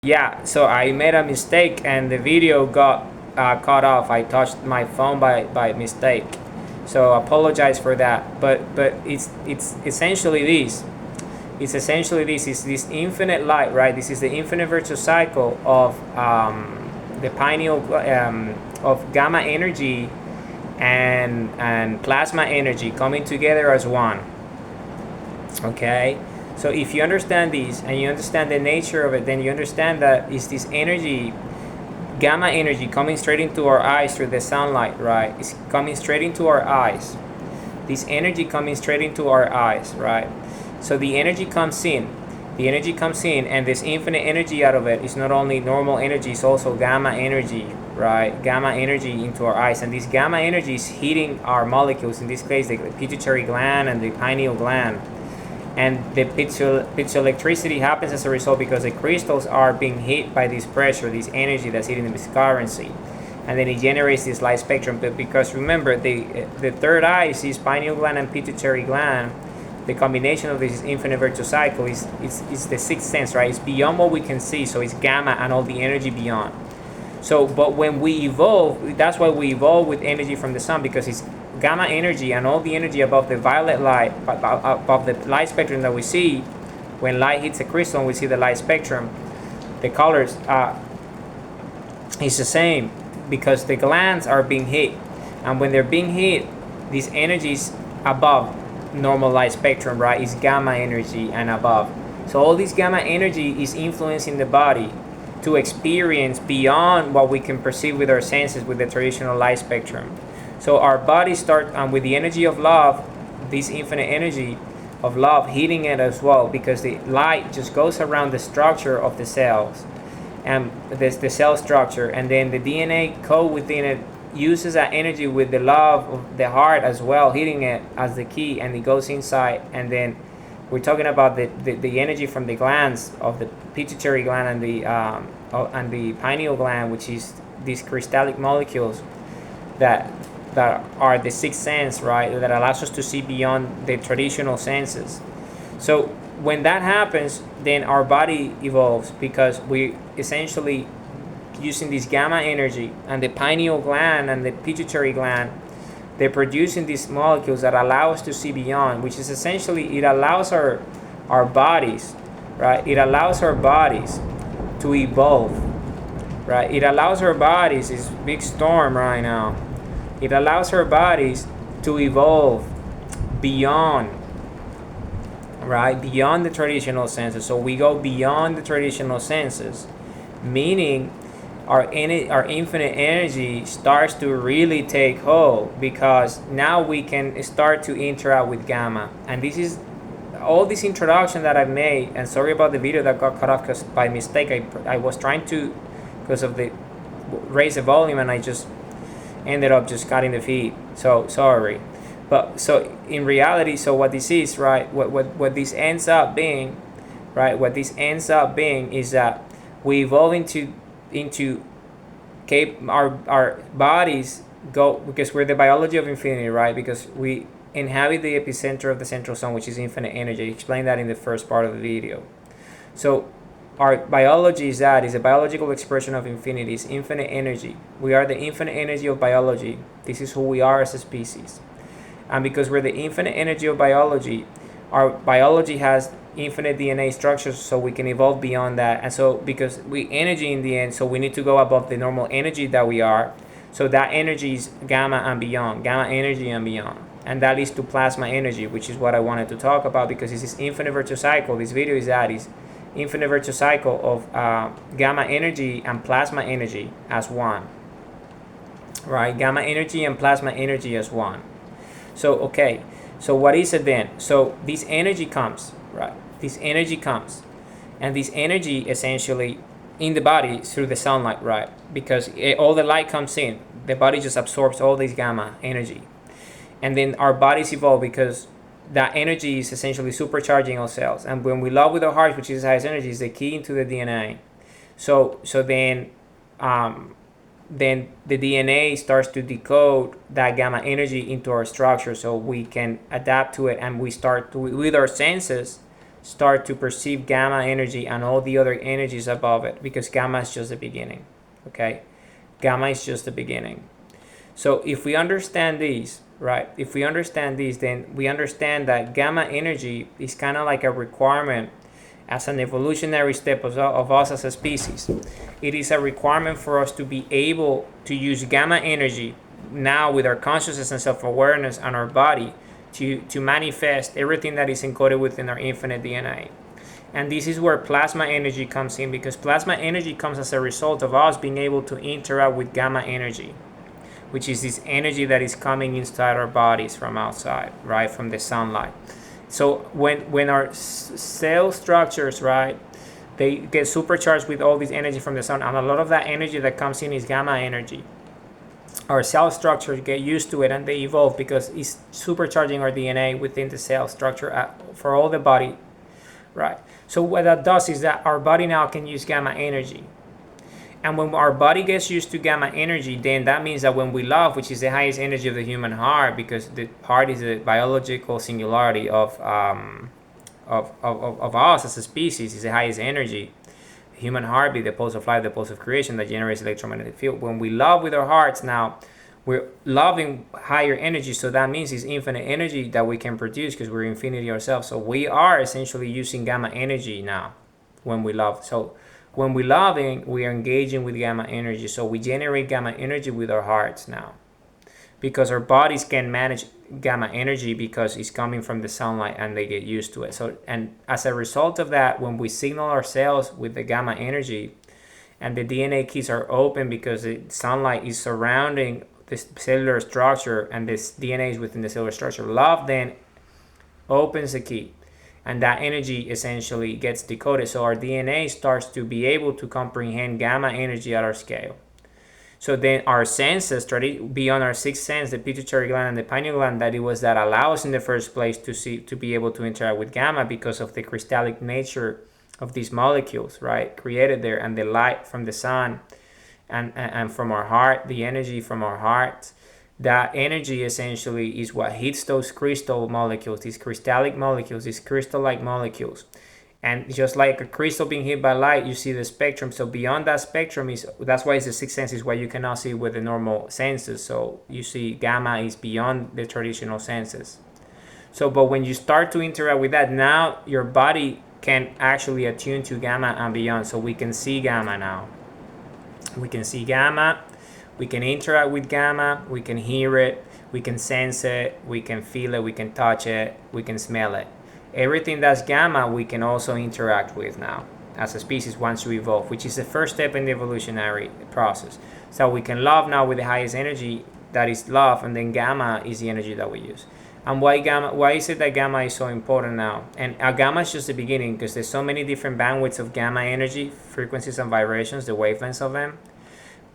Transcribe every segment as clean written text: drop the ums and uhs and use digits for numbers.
Yeah, so I made a mistake and the video got cut off. I touched my phone by mistake. So apologize for that. But it's essentially this. It's essentially this. Is this infinite light, right? This is the infinite virtual cycle of the pineal of gamma energy and plasma energy coming together as one. Okay. So if you understand these and you understand the nature of it, then you understand that it's this energy, gamma energy, coming straight into our eyes through the sunlight, right? It's coming straight into our eyes. This energy coming straight into our eyes, right? So the energy comes in. The energy comes in, and this infinite energy out of it is not only normal energy, it's also gamma energy, right? Gamma energy into our eyes. And this gamma energy is heating our molecules, in this case, the pituitary gland and the pineal gland. And the piezoelectricity happens as a result because the crystals are being hit by this pressure, this energy that's hitting this currency, and then it generates this light spectrum. But because remember, the third eye is pineal gland and pituitary gland. The combination of this infinite virtual cycle is the sixth sense, right? It's beyond what we can see, so it's gamma and all the energy beyond. So, but when we evolve, that's why we evolve with energy from the sun, because it's gamma energy and all the energy above the violet light, above the light spectrum that we see. When light hits a crystal and we see the light spectrum, the colors is the same because the glands are being hit, and when they're being hit, these energies above normal light spectrum, right, is gamma energy and above. So all this gamma energy is influencing the body to experience beyond what we can perceive with our senses with the traditional light spectrum. So our bodies start with the energy of love, this infinite energy of love hitting it as well, because the light just goes around the structure of the cells and the cell structure, and then the DNA code within it uses that energy with the love of the heart as well, hitting it as the key, and it goes inside. And then we're talking about the energy from the glands of the pituitary gland and the pineal gland, which is these crystallic molecules that are the sixth sense, right? That allows us to see beyond the traditional senses. So when that happens, then our body evolves because we essentially using this gamma energy, and the pineal gland and the pituitary gland, they're producing these molecules that allow us to see beyond, which is essentially, it allows our bodies, right? It allows our bodies to evolve, right? It allows our bodies, this big storm right now, it allows our bodies to evolve beyond, right? Beyond the traditional senses. So we go beyond the traditional senses, meaning our infinite energy starts to really take hold, because now we can start to interact with gamma. And this is all this introduction that I've made, and sorry about the video that got cut off because by mistake I was trying to, because of the raise the volume, and I just ended up just cutting the feed, so sorry. But so in reality, so what this is, right, what this ends up being, right, what this ends up being is that we evolve into our bodies go, because we're the biology of infinity, right? Because we inhabit the epicenter of the central sun, which is infinite energy. I explained that in the first part of the video. So our biology is a biological expression of infinity, is infinite energy. We are the infinite energy of biology. This is who we are as a species. And because we're the infinite energy of biology, our biology has infinite DNA structures, so we can evolve beyond that. And so because we energy in the end, so we need to go above the normal energy that we are. So that energy is gamma and beyond, gamma energy and beyond. And that leads to plasma energy, which is what I wanted to talk about, because this is infinite virtual cycle. This video is infinite virtual cycle of gamma energy and plasma energy as one, right? Gamma energy and plasma energy as one. So okay, so what is it then? So this energy comes, right? This energy comes, and this energy essentially in the body through the sunlight, right? Because all the light comes in, the body just absorbs all this gamma energy, and then our bodies evolve because that energy is essentially supercharging our cells. And when we love with our heart, which is the highest energy, is the key into the DNA. So then the DNA starts to decode that gamma energy into our structure, so we can adapt to it, and we start to, with our senses, start to perceive gamma energy and all the other energies above it, because gamma is just the beginning. Okay, gamma is just the beginning. So if we understand these, right, if we understand these, then we understand that gamma energy is kind of like a requirement as an evolutionary step of us as a species. It is a requirement for us to be able to use gamma energy now with our consciousness and self-awareness and our body to manifest everything that is encoded within our infinite DNA. And this is where plasma energy comes in, because plasma energy comes as a result of us being able to interact with gamma energy, which is this energy that is coming inside our bodies from outside, right, from the sunlight. So when our cell structures, right, they get supercharged with all this energy from the sun, and a lot of that energy that comes in is gamma energy. Our cell structures get used to it and they evolve because it's supercharging our DNA within the cell structure for all the body, right? So what that does is that our body now can use gamma energy. And when our body gets used to gamma energy, then that means that when we love, which is the highest energy of the human heart, because the heart is the biological singularity of us as a species, is the highest energy. Human heartbeat, the pulse of life, the pulse of creation that generates electromagnetic field. When we love with our hearts now, we're loving higher energy, so that means it's infinite energy that we can produce because we're infinity ourselves. So we are essentially using gamma energy now when we love. So when we're loving, we are engaging with gamma energy. So we generate gamma energy with our hearts now, because our bodies can manage gamma energy because it's coming from the sunlight and they get used to it. So, and as a result of that, when we signal our cells with the gamma energy and the DNA keys are open because the sunlight is surrounding the cellular structure and this DNA is within the cellular structure, love then opens the key and that energy essentially gets decoded. So our DNA starts to be able to comprehend gamma energy at our scale. So then our senses, beyond our sixth sense, the pituitary gland and the pineal gland, that it was that allow us in the first place to be able to interact with gamma because of the crystallic nature of these molecules, right, created there, and the light from the sun and from our heart, the energy from our heart. That energy essentially is what hits those crystal molecules, these crystallic molecules, these crystal-like molecules. And just like a crystal being hit by light, you see the spectrum. So beyond that spectrum that's why it's the sixth sense, is what you cannot see with the normal senses. So you see gamma is beyond the traditional senses. So, but when you start to interact with that, now your body can actually attune to gamma and beyond. So we can see gamma now. We can see gamma. We can interact with gamma. We can hear it. We can sense it. We can feel it. We can touch it. We can smell it. Everything that's gamma we can also interact with now as a species once we evolve, which is the first step in the evolutionary process. So we can love now with the highest energy, that is love, and then gamma is the energy that we use. And why is it that gamma is so important now? And gamma is just the beginning, because there's so many different bandwidths of gamma energy, frequencies and vibrations, the wavelengths of them.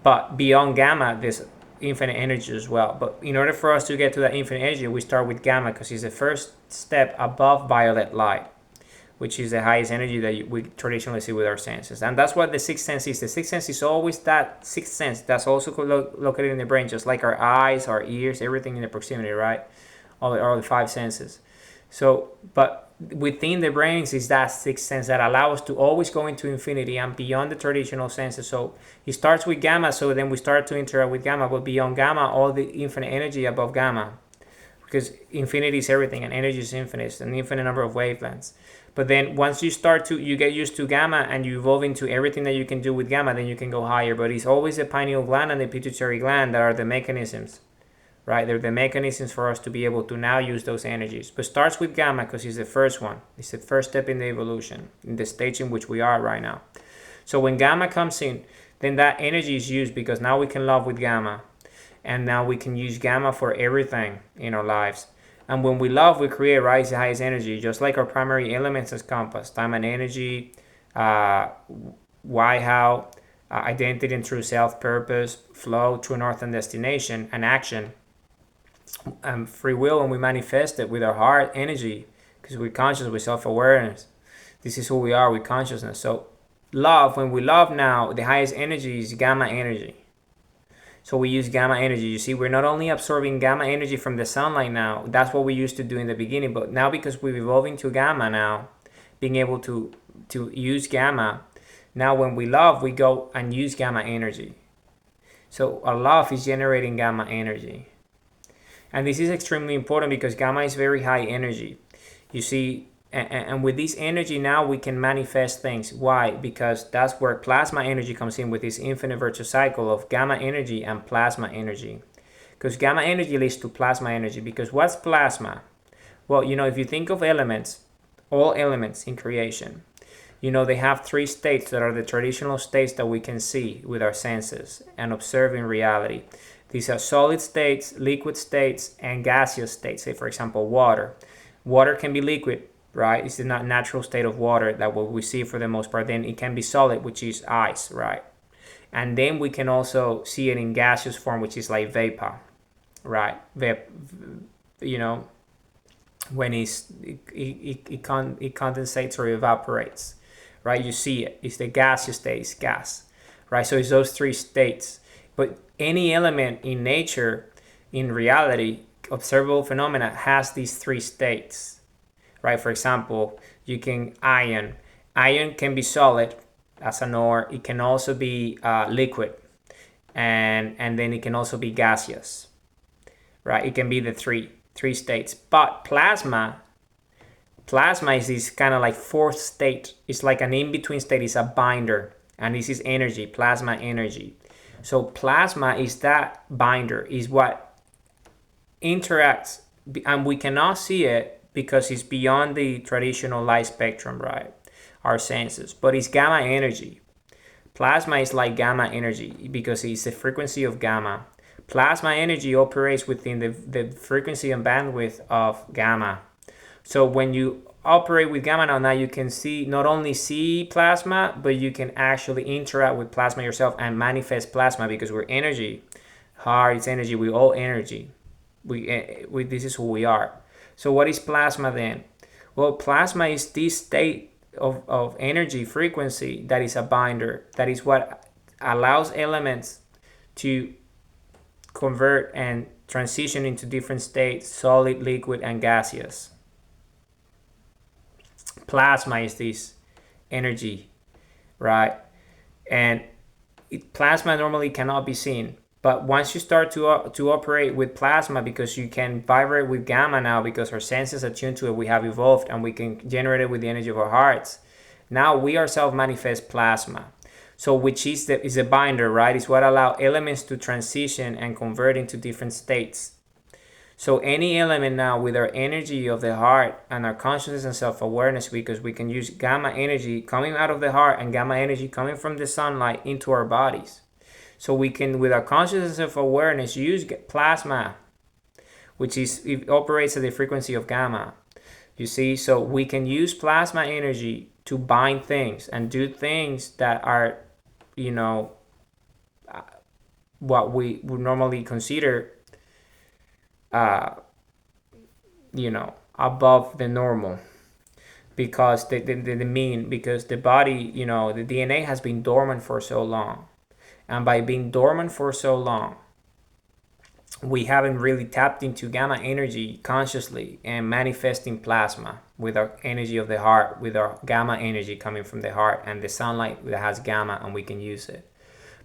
But beyond gamma, there's infinite energy as well. But in order for us to get to that infinite energy, we start with gamma, because it's the first step above violet light, which is the highest energy that we traditionally see with our senses. And that's what the sixth sense is. The sixth sense is always that sixth sense that's also located in the brain, just like our eyes, our ears, everything in the proximity, right? All the five senses. So, but within the brains is that sixth sense that allows us to always go into infinity and beyond the traditional senses. So it starts with gamma, so then we start to interact with gamma, but beyond gamma, all the infinite energy above gamma, because infinity is everything and energy is infinite. It's an infinite number of wavelengths. But then once you get used to gamma and you evolve into everything that you can do with gamma, then you can go higher. But it's always the pineal gland and the pituitary gland that are the mechanisms, right? They're the mechanisms for us to be able to now use those energies. But starts with gamma because it's the first one. It's the first step in the evolution, in the stage in which we are right now. So when gamma comes in, then that energy is used because now we can love with gamma. And now we can use gamma for everything in our lives. And when we love, we create, rise the highest energy, just like our primary elements as compass, time and energy, why, how, identity and true self, purpose, flow, true north and destination, and action. Free will, and we manifest it with our heart energy because we're conscious with self-awareness. This is who we are with consciousness. So love, when we love now, the highest energy is gamma energy. So we use gamma energy. You see, we're not only absorbing gamma energy from the sunlight now. That's what we used to do in the beginning. But now because we're evolving to gamma now, being able to use gamma. Now when we love, we go and use gamma energy. So our love is generating gamma energy. And this is extremely important because gamma is very high energy. You see, and with this energy now we can manifest things. Why? Because that's where plasma energy comes in with this infinite virtuous cycle of gamma energy and plasma energy. Because gamma energy leads to plasma energy. Because what's plasma? Well, if you think of elements, all elements in creation, they have three states that are the traditional states that we can see with our senses and observe in reality. These are solid states, liquid states, and gaseous states. Say, for example, water. Water can be liquid, right? It's the natural state of water that what we see for the most part. Then it can be solid, which is ice, right? And then we can also see it in gaseous form, which is like vapor, right? When it condensates or evaporates, right? You see it. It's the gaseous state, it's gas, right? So it's those three states. But any element in nature, in reality, observable phenomena has these three states, right? For example, you can iron. Iron can be solid as an ore. It can also be liquid, and then it can also be gaseous, right? It can be the three states. But plasma is this kind of like fourth state. It's like an in-between state. It's a binder, and this is energy, plasma energy. So plasma is that binder, is what interacts, and we cannot see it because it's beyond the traditional light spectrum, right? Our senses. But it's gamma energy. Plasma is like gamma energy because it's the frequency of gamma. Plasma energy operates within the frequency and bandwidth of gamma. So when you operate with gamma now you can not only see plasma, but you can actually interact with plasma yourself and manifest plasma because we're energy. Heart is energy. We all energy. This is who we are. So what is plasma then? Well, plasma is this state of energy frequency that is a binder. That is what allows elements to convert and transition into different states: solid, liquid, and gaseous. Plasma is this energy, right? And plasma normally cannot be seen, but once you start to operate with plasma, because you can vibrate with gamma now, because our senses are tuned to it, we have evolved, and we can generate it with the energy of our hearts. Now we ourselves manifest plasma. So which is a binder, right? It's what allows elements to transition and convert into different states. So any element now with our energy of the heart and our consciousness and self-awareness, because we can use gamma energy coming out of the heart and gamma energy coming from the sunlight into our bodies. So we can, with our consciousness and self-awareness, use plasma, it operates at the frequency of gamma. You see, so we can use plasma energy to bind things and do things that are, what we would normally consider above the normal, because the mean, because the body, the DNA has been dormant for so long, and by being dormant for so long, we haven't really tapped into gamma energy consciously and manifesting plasma with our energy of the heart, with our gamma energy coming from the heart and the sunlight that has gamma, and we can use it.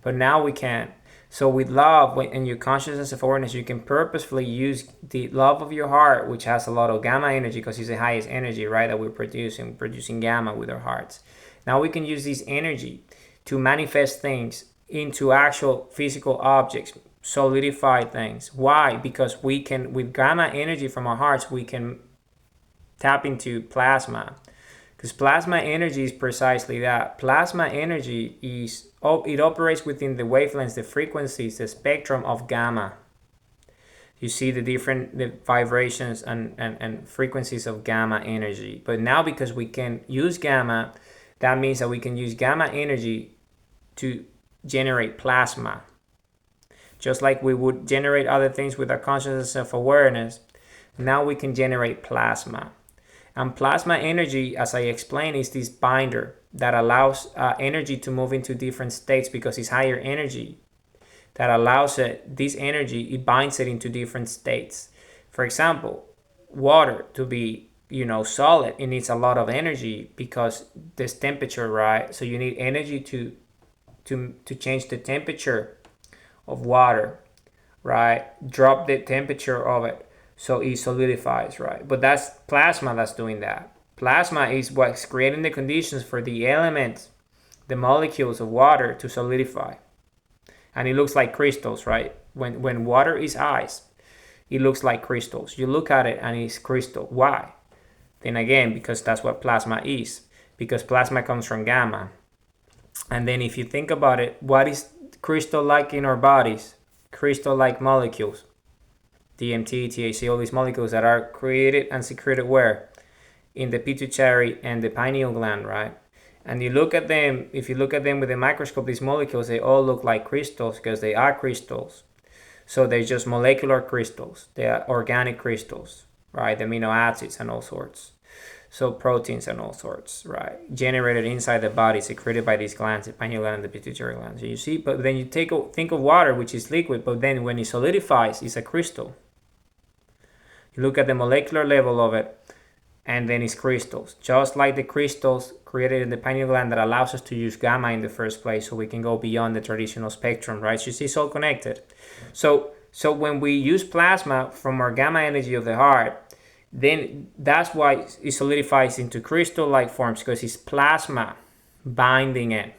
But now we can. So with love and your consciousness of awareness, you can purposefully use the love of your heart, which has a lot of gamma energy, because it's the highest energy, right, that we're producing gamma with our hearts. Now we can use this energy to manifest things into actual physical objects, solidify things. Why? Because we can, with gamma energy from our hearts, we can tap into plasma. Because plasma energy is precisely that. Plasma energy it operates within the wavelengths, the frequencies, the spectrum of gamma. You see the vibrations and frequencies of gamma energy. But now, because we can use gamma, that means that we can use gamma energy to generate plasma. Just like we would generate other things with our consciousness of awareness, now we can generate plasma. And plasma energy, as I explained, is this binder that allows energy to move into different states, because it's higher energy that allows this energy, it binds it into different states. For example, water to be solid, it needs a lot of energy because this temperature, right? So you need energy to change the temperature of water, right? Drop the temperature of it so it solidifies, right? But that's plasma that's doing that. Plasma is what's creating the conditions for the elements, the molecules of water to solidify. And it looks like crystals, right? When water is ice, it looks like crystals. You look at it and it's crystal. Why? Then again, because that's what plasma is. Because plasma comes from gamma. And then if you think about it, what is crystal like in our bodies? Crystal like molecules. DMT, THC, all these molecules that are created and secreted where? In the pituitary and the pineal gland, right? And you look at them, if you look at them with a microscope, these molecules, they all look like crystals because they are crystals. So they're just molecular crystals. They are organic crystals, right? The amino acids and all sorts. So proteins and all sorts, right? Generated inside the body, secreted by these glands, the pineal gland and the pituitary gland. So you see, but then you think of water, which is liquid, but then when it solidifies, it's a crystal. You look at the molecular level of it, and then it's crystals, just like the crystals created in the pineal gland that allows us to use gamma in the first place, so we can go beyond the traditional spectrum, right? So you see, it's all connected. So when we use plasma from our gamma energy of the heart, then that's why it solidifies into crystal-like forms, because it's plasma binding it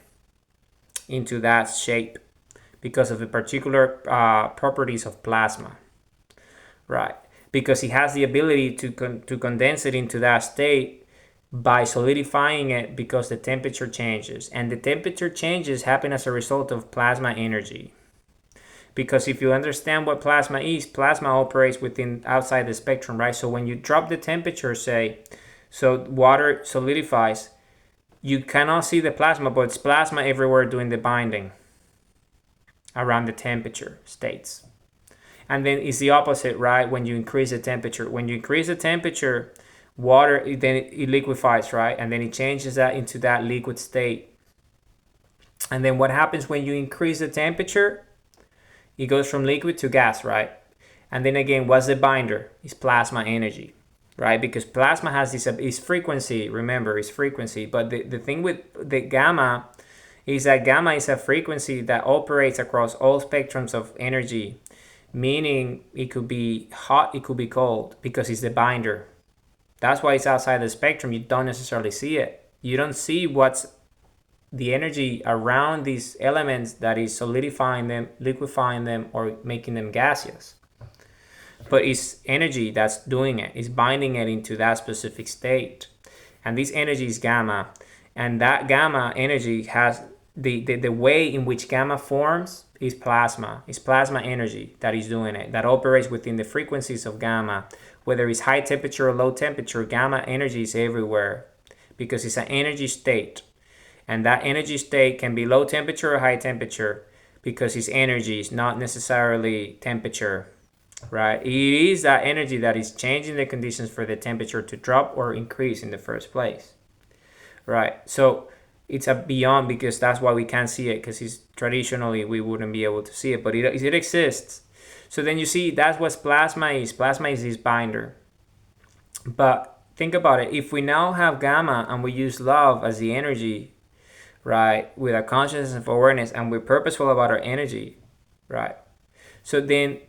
into that shape because of the particular properties of plasma, right? Because it has the ability to condense it into that state by solidifying it because the temperature changes. And the temperature changes happen as a result of plasma energy. Because if you understand what plasma is, plasma operates outside the spectrum, right? So when you drop the temperature, say, so water solidifies, you cannot see the plasma, but it's plasma everywhere doing the binding around the temperature states. And then it's the opposite, right? When you increase the temperature. When you increase the temperature, water, then it liquefies, right? And then it changes that into that liquid state. And then what happens when you increase the temperature? It goes from liquid to gas, right? And then again, what's the binder? It's plasma energy, right? Because plasma has this frequency, remember, it's frequency. But the thing with the gamma is that gamma is a frequency that operates across all spectrums of energy. Meaning it could be hot, it could be cold, because it's the binder. That's why it's outside the spectrum. You don't necessarily see it. You don't see what's the energy around these elements that is solidifying them, liquefying them, or making them gaseous. But it's energy that's doing it. It's binding it into that specific state. And this energy is gamma. And that gamma energy has the way in which gamma forms is plasma. It's plasma energy that is doing it, that operates within the frequencies of gamma. Whether it's high temperature or low temperature, gamma energy is everywhere because it's an energy state. And that energy state can be low temperature or high temperature because it's energy, it's not necessarily temperature, right? It is that energy that is changing the conditions for the temperature to drop or increase in the first place, right? So it's a beyond, because that's why we can't see it, because traditionally we wouldn't be able to see it, but it exists. So then you see, that's what plasma is. Plasma is this binder. But think about it. If we now have gamma and we use love as the energy, right, with our consciousness and awareness, and we're purposeful about our energy, right? So then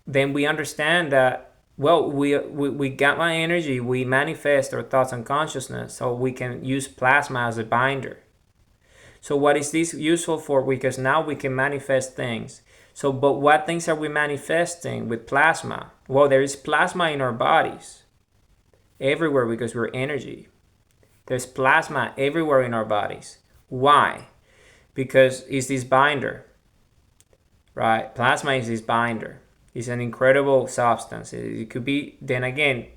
we understand that, well, we gamma energy, we manifest our thoughts and consciousness, so we can use plasma as a binder. So what is this useful for? Because now we can manifest things. So, but what things are we manifesting with plasma? Well, there is plasma in our bodies everywhere because we're energy. There's plasma everywhere in our bodies. Why? Because it's this binder, right? Plasma is this binder. It's an incredible substance. It could be, then again,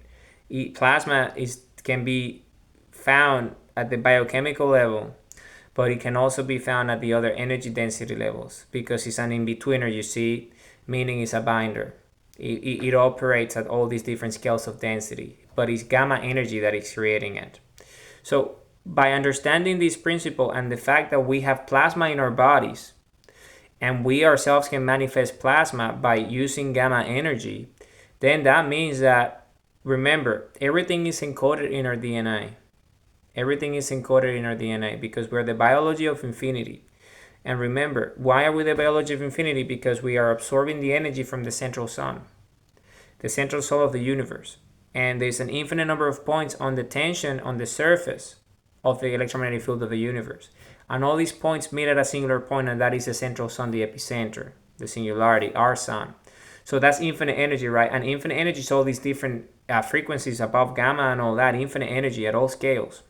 plasma can be found at the biochemical level, but it can also be found at the other energy density levels because it's an in-betweener, you see, meaning it's a binder. It operates at all these different scales of density, but it's gamma energy that is creating it. So by understanding this principle and the fact that we have plasma in our bodies, and we ourselves can manifest plasma by using gamma energy, then that means that remember, everything is encoded in our DNA. Everything is encoded in our DNA because we're the biology of infinity. And remember, why are we the biology of infinity? Because we are absorbing the energy from the central sun, the central soul of the universe. And there's an infinite number of points on the tension on the surface of the electromagnetic field of the universe. And all these points meet at a singular point, and that is the central sun, the epicenter, the singularity, our sun. So that's infinite energy, right? And infinite energy is all these different frequencies above gamma and all that, infinite energy at all scales.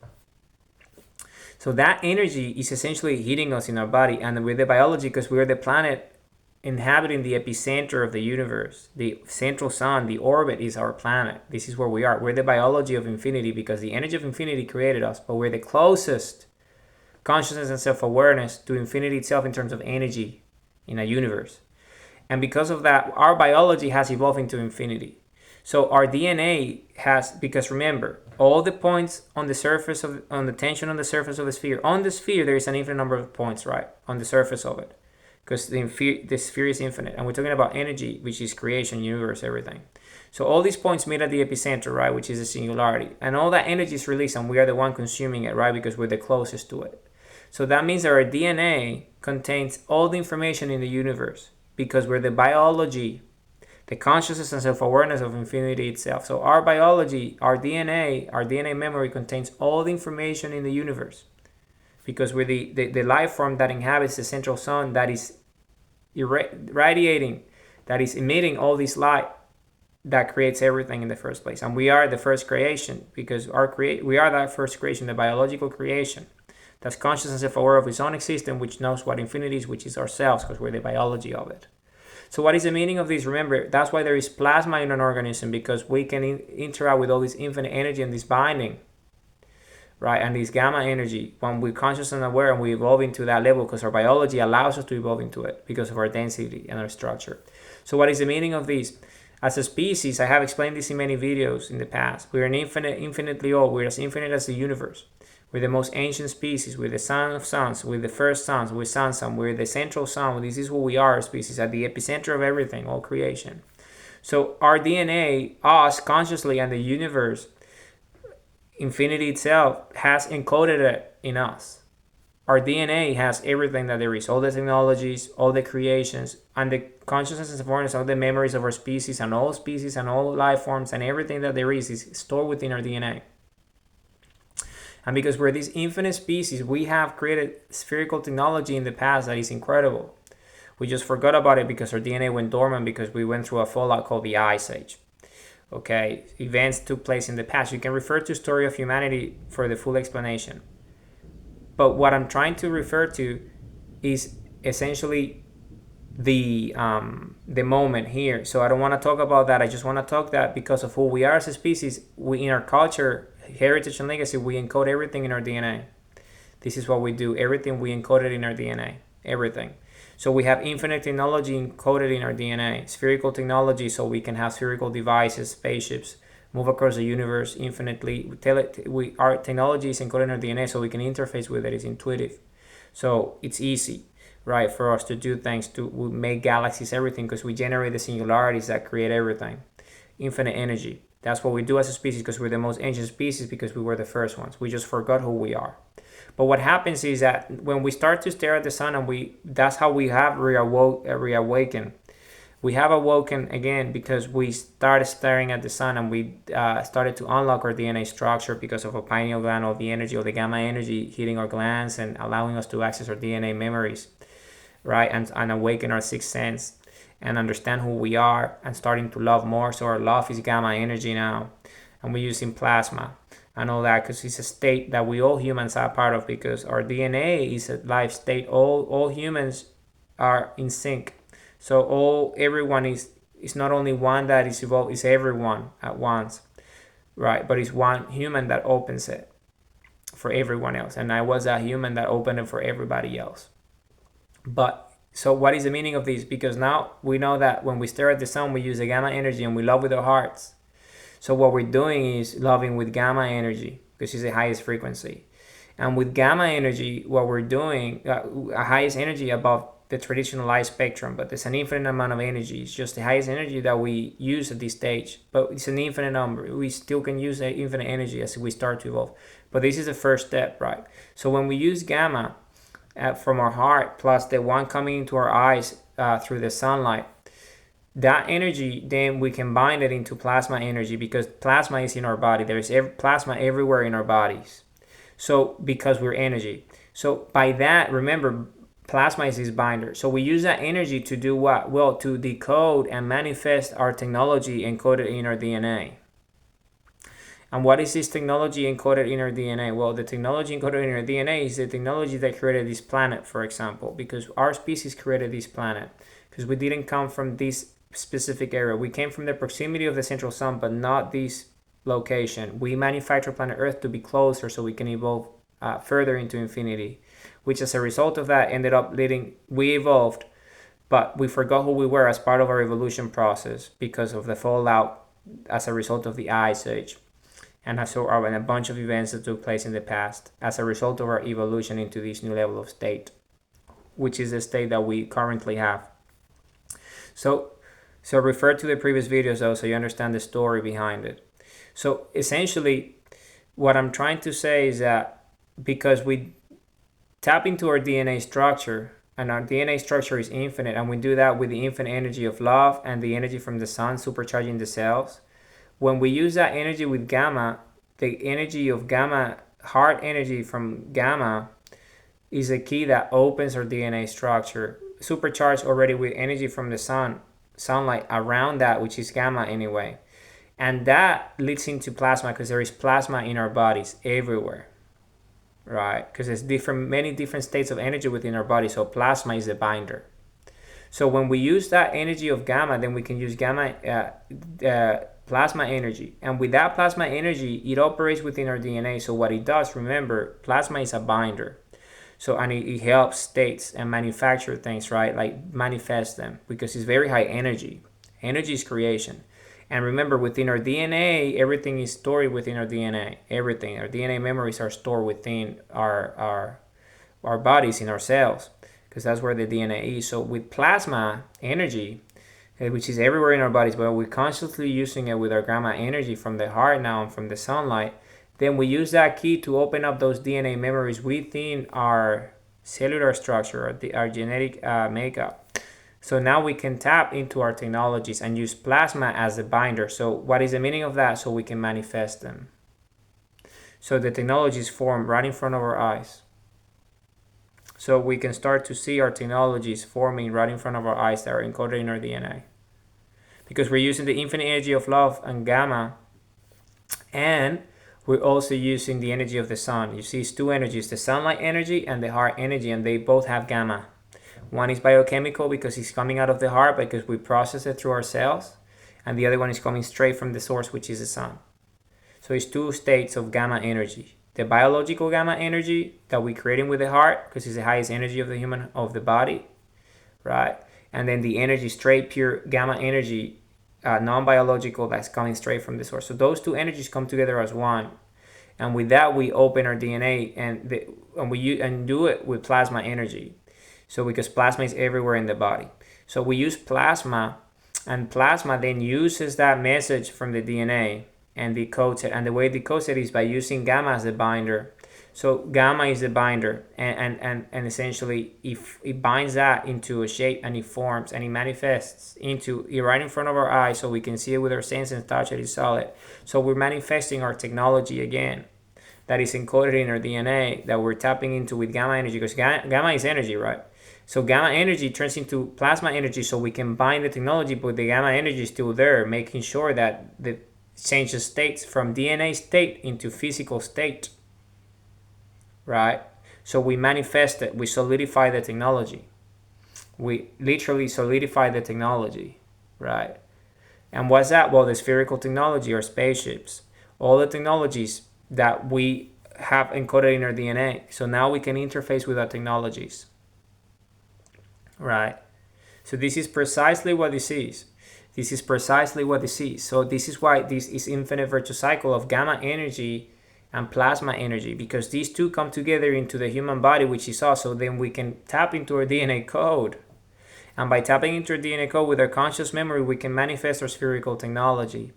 So that energy is essentially hitting us in our body, and with the biology, because we're the planet inhabiting the epicenter of the universe, the central sun, the orbit is our planet. This is where we are. We're the biology of infinity because the energy of infinity created us, but we're the closest consciousness and self-awareness to infinity itself in terms of energy in a universe. And because of that, our biology has evolved into infinity. So our DNA has, because remember, all the points on the surface of, on the tension on the surface of the sphere, on the sphere there is an infinite number of points, right, on the surface of it, because the sphere is infinite, and we're talking about energy, which is creation, universe, everything. So all these points meet at the epicenter, right, which is a singularity, and all that energy is released, and we are the one consuming it, right, because we're the closest to it. So that means that our DNA contains all the information in the universe because we're the biology, the consciousness and self-awareness of infinity itself. So our biology, our DNA memory contains all the information in the universe because we're the life form that inhabits the central sun, that is radiating, that is emitting all this light that creates everything in the first place. And we are the first creation because we are that first creation, the biological creation that's conscious and self-aware of its own existence, which knows what infinity is, which is ourselves, because we're the biology of it. So what is the meaning of this? Remember, that's why there is plasma in an organism, because we can interact with all this infinite energy and this binding, right? And this gamma energy, when we're conscious and aware and we evolve into that level, because our biology allows us to evolve into it because of our density and our structure. So what is the meaning of this? As a species, I have explained this in many videos in the past. We're infinitely old. We're as infinite as the universe. We're the most ancient species. We're the son of suns. We're the first suns. We're sun. We're the central sun. This is who we are, a species, at the epicenter of everything, all creation. So our DNA, us consciously, and the universe, infinity itself, has encoded it in us. Our DNA has everything that there is, all the technologies, all the creations, and the consciousness and awareness, all the memories of our species and all life forms, and everything that there is stored within our DNA. And because we're this infinite species, we have created spherical technology in the past that is incredible. We just forgot about it because our DNA went dormant because we went through a fallout called the Ice Age. Okay, events took place in the past. You can refer to Story of Humanity for the full explanation. But what I'm trying to refer to is essentially the moment here. So I don't want to talk about that. I just want to talk that because of who we are as a species, we in our culture, heritage and legacy, we encode everything in our DNA. This is what we do. Everything we encode it in our DNA. Everything. So we have infinite technology encoded in our DNA. Spherical technology, so we can have spherical devices, spaceships, move across the universe infinitely. Our technology is encoded in our DNA, so we can interface with it. It's intuitive. So it's easy, right, for us to do things, to make galaxies, everything, because we generate the singularities that create everything. Infinite energy. That's what we do as a species because we're the most ancient species because we were the first ones. We just forgot who we are. But what happens is that when we start to stare at the sun, and that's how we have reawakened. We have awoken again because we started staring at the sun, and we started to unlock our DNA structure because of a pineal gland, all the energy, all the gamma energy hitting our glands and allowing us to access our DNA memories, right? And awaken our sixth sense and understand who we are and starting to love more. So our love is gamma energy now, and we're using plasma and all that because it's a state that we all humans are part of, because our DNA is a life state. All humans are in sync. So everyone is not only one that is evolved, it's everyone at once, right? But it's one human that opens it for everyone else, and I was that human that opened it for everybody else. But so what is the meaning of this? Because now we know that when we stare at the sun, we use the gamma energy and we love with our hearts. So what we're doing is loving with gamma energy because it's the highest frequency. And with gamma energy, what we're doing, highest energy above the traditional light spectrum, but there's an infinite amount of energy. It's just the highest energy that we use at this stage, but it's an infinite number. We still can use the infinite energy as we start to evolve. But this is the first step, right? So when we use gamma from our heart plus the one coming into our eyes through the sunlight, that energy, then we can bind it into plasma energy, because plasma is in our body. There is plasma everywhere in our bodies. So because we're energy. So by that, remember, plasma is this binder. So we use that energy to do what? Well, to decode and manifest our technology encoded in our DNA. And what is this technology encoded in our DNA? Well, the technology encoded in our DNA is the technology that created this planet, for example, because our species created this planet, because we didn't come from this specific area. We came from the proximity of the central sun, but not this location. We manufactured planet Earth to be closer so we can evolve further into infinity, which as a result of that ended up we evolved, but we forgot who we were as part of our evolution process because of the fallout as a result of the Ice Age and a bunch of events that took place in the past as a result of our evolution into this new level of state, which is the state that we currently have. So refer to the previous videos though, so you understand the story behind it. So essentially, what I'm trying to say is that because we tap into our DNA structure, and our DNA structure is infinite, and we do that with the infinite energy of love and the energy from the sun supercharging the cells. When we use that energy with gamma, the energy of gamma, heart energy from gamma, is a key that opens our DNA structure, supercharged already with energy from the sunlight around that, which is gamma anyway. And that leads into plasma, because there is plasma in our bodies everywhere, right? Because there's many different states of energy within our body, so plasma is the binder. So when we use that energy of gamma, then we can use plasma energy. And with that plasma energy, it operates within our DNA. So what it does, remember, plasma is a binder. So, and it helps states and manufacture things, right? Like manifest them, because it's very high energy. Energy is creation. And remember, within our DNA, everything is stored within our DNA. Everything. Our DNA memories are stored within our bodies, in our cells, because that's where the DNA is. So with plasma energy, which is everywhere in our bodies, but we're constantly using it with our gamma energy from the heart now and from the sunlight, then we use that key to open up those DNA memories within our cellular structure, our genetic makeup. So now we can tap into our technologies and use plasma as the binder. So what is the meaning of that? So we can manifest them. So the technologies form right in front of our eyes. So we can start to see our technologies forming right in front of our eyes that are encoded in our DNA. Because we're using the infinite energy of love and gamma, and we're also using the energy of the sun. You see, it's two energies, the sunlight energy and the heart energy, and they both have gamma. One is biochemical because it's coming out of the heart because we process it through our cells, and the other one is coming straight from the source, which is the sun. So it's two states of gamma energy. The biological gamma energy that we're creating with the heart, because it's the highest energy of the body, right? And then the energy, straight pure gamma energy, non-biological, that's coming straight from the source. So those two energies come together as one, and with that we open our DNA, and we do it with plasma energy. So because plasma is everywhere in the body, so we use plasma, and plasma then uses that message from the DNA and decodes it. And the way it decodes it is by using gamma as the binder. So gamma is the binder, and essentially if it binds that into a shape, and it forms and it manifests into it right in front of our eyes, so we can see it with our sense and touch it is solid. So we're manifesting our technology again that is encoded in our DNA, that we're tapping into with gamma energy, because gamma is energy, right? So gamma energy turns into plasma energy, so we can bind the technology, but the gamma energy is still there, making sure that the changes states from DNA state into physical state, right? So we manifest it, we solidify the technology. We literally solidify the technology, right? And what's that? Well, the spherical technology, or spaceships, all the technologies that we have encoded in our DNA. So now we can interface with our technologies, right? So this is precisely what this is. This is precisely what this is. So this is why this is infinite virtuous cycle of gamma energy and plasma energy, because these two come together into the human body, which is us. So then we can tap into our DNA code. And by tapping into our DNA code with our conscious memory, we can manifest our spherical technology.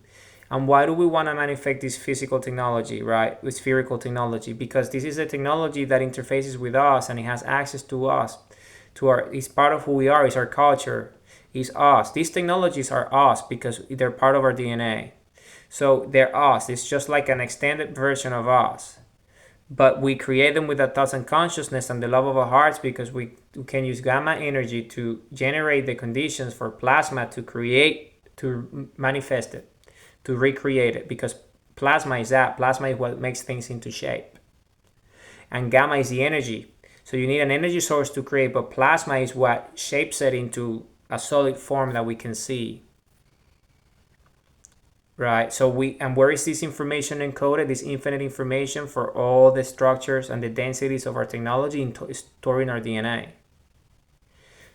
And why do we want to manifest this physical technology, right? With spherical technology? Because this is a technology that interfaces with us and it has access to us. It's part of who we are, it's our culture, it's us. These technologies are us because they're part of our DNA. So they're us. It's just like an extended version of us. But we create them with a thoughts and consciousness and the love of our hearts, because we can use gamma energy to generate the conditions for plasma to create, to manifest it, to recreate it, because plasma is that. Plasma is what makes things into shape. And gamma is the energy. So you need an energy source to create, but plasma is what shapes it into a solid form that we can see. Right, so where is this information encoded? This infinite information for all the structures and the densities of our technology stored in our DNA.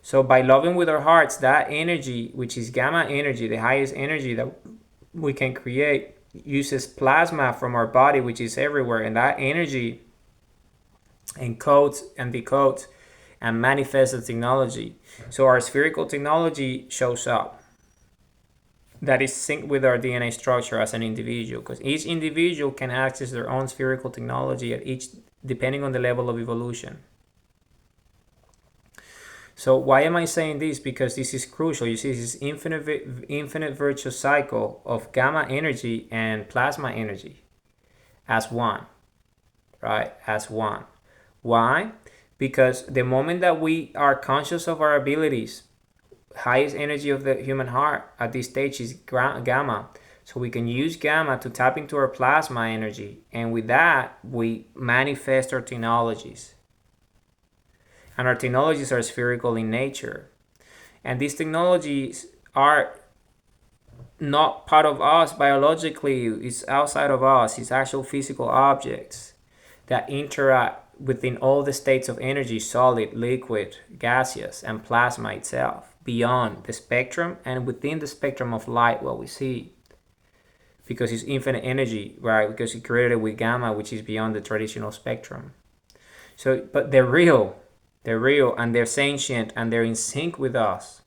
So by loving with our hearts, that energy, which is gamma energy, the highest energy that we can create, uses plasma from our body, which is everywhere, and that energy encodes and decodes and manifests the technology. So our spherical technology shows up. That is synced with our DNA structure as an individual, because each individual can access their own spherical technology at each, depending on the level of evolution. So why am I saying this? Because this is crucial. You see, this is infinite virtuous cycle of gamma energy and plasma energy as one, right? As one. Why? Because the moment that we are conscious of our abilities, highest energy of the human heart at this stage is gamma. So we can use gamma to tap into our plasma energy, and with that we manifest our technologies. And our technologies are spherical in nature, and these technologies are not part of us biologically. It's outside of us. It's actual physical objects that interact within all the states of energy: solid, liquid, gaseous, and plasma itself, beyond the spectrum and within the spectrum of light, what we see, because it's infinite energy, right? Because it created it with gamma, which is beyond the traditional spectrum. So, but they're real, and they're sentient, and they're in sync with us.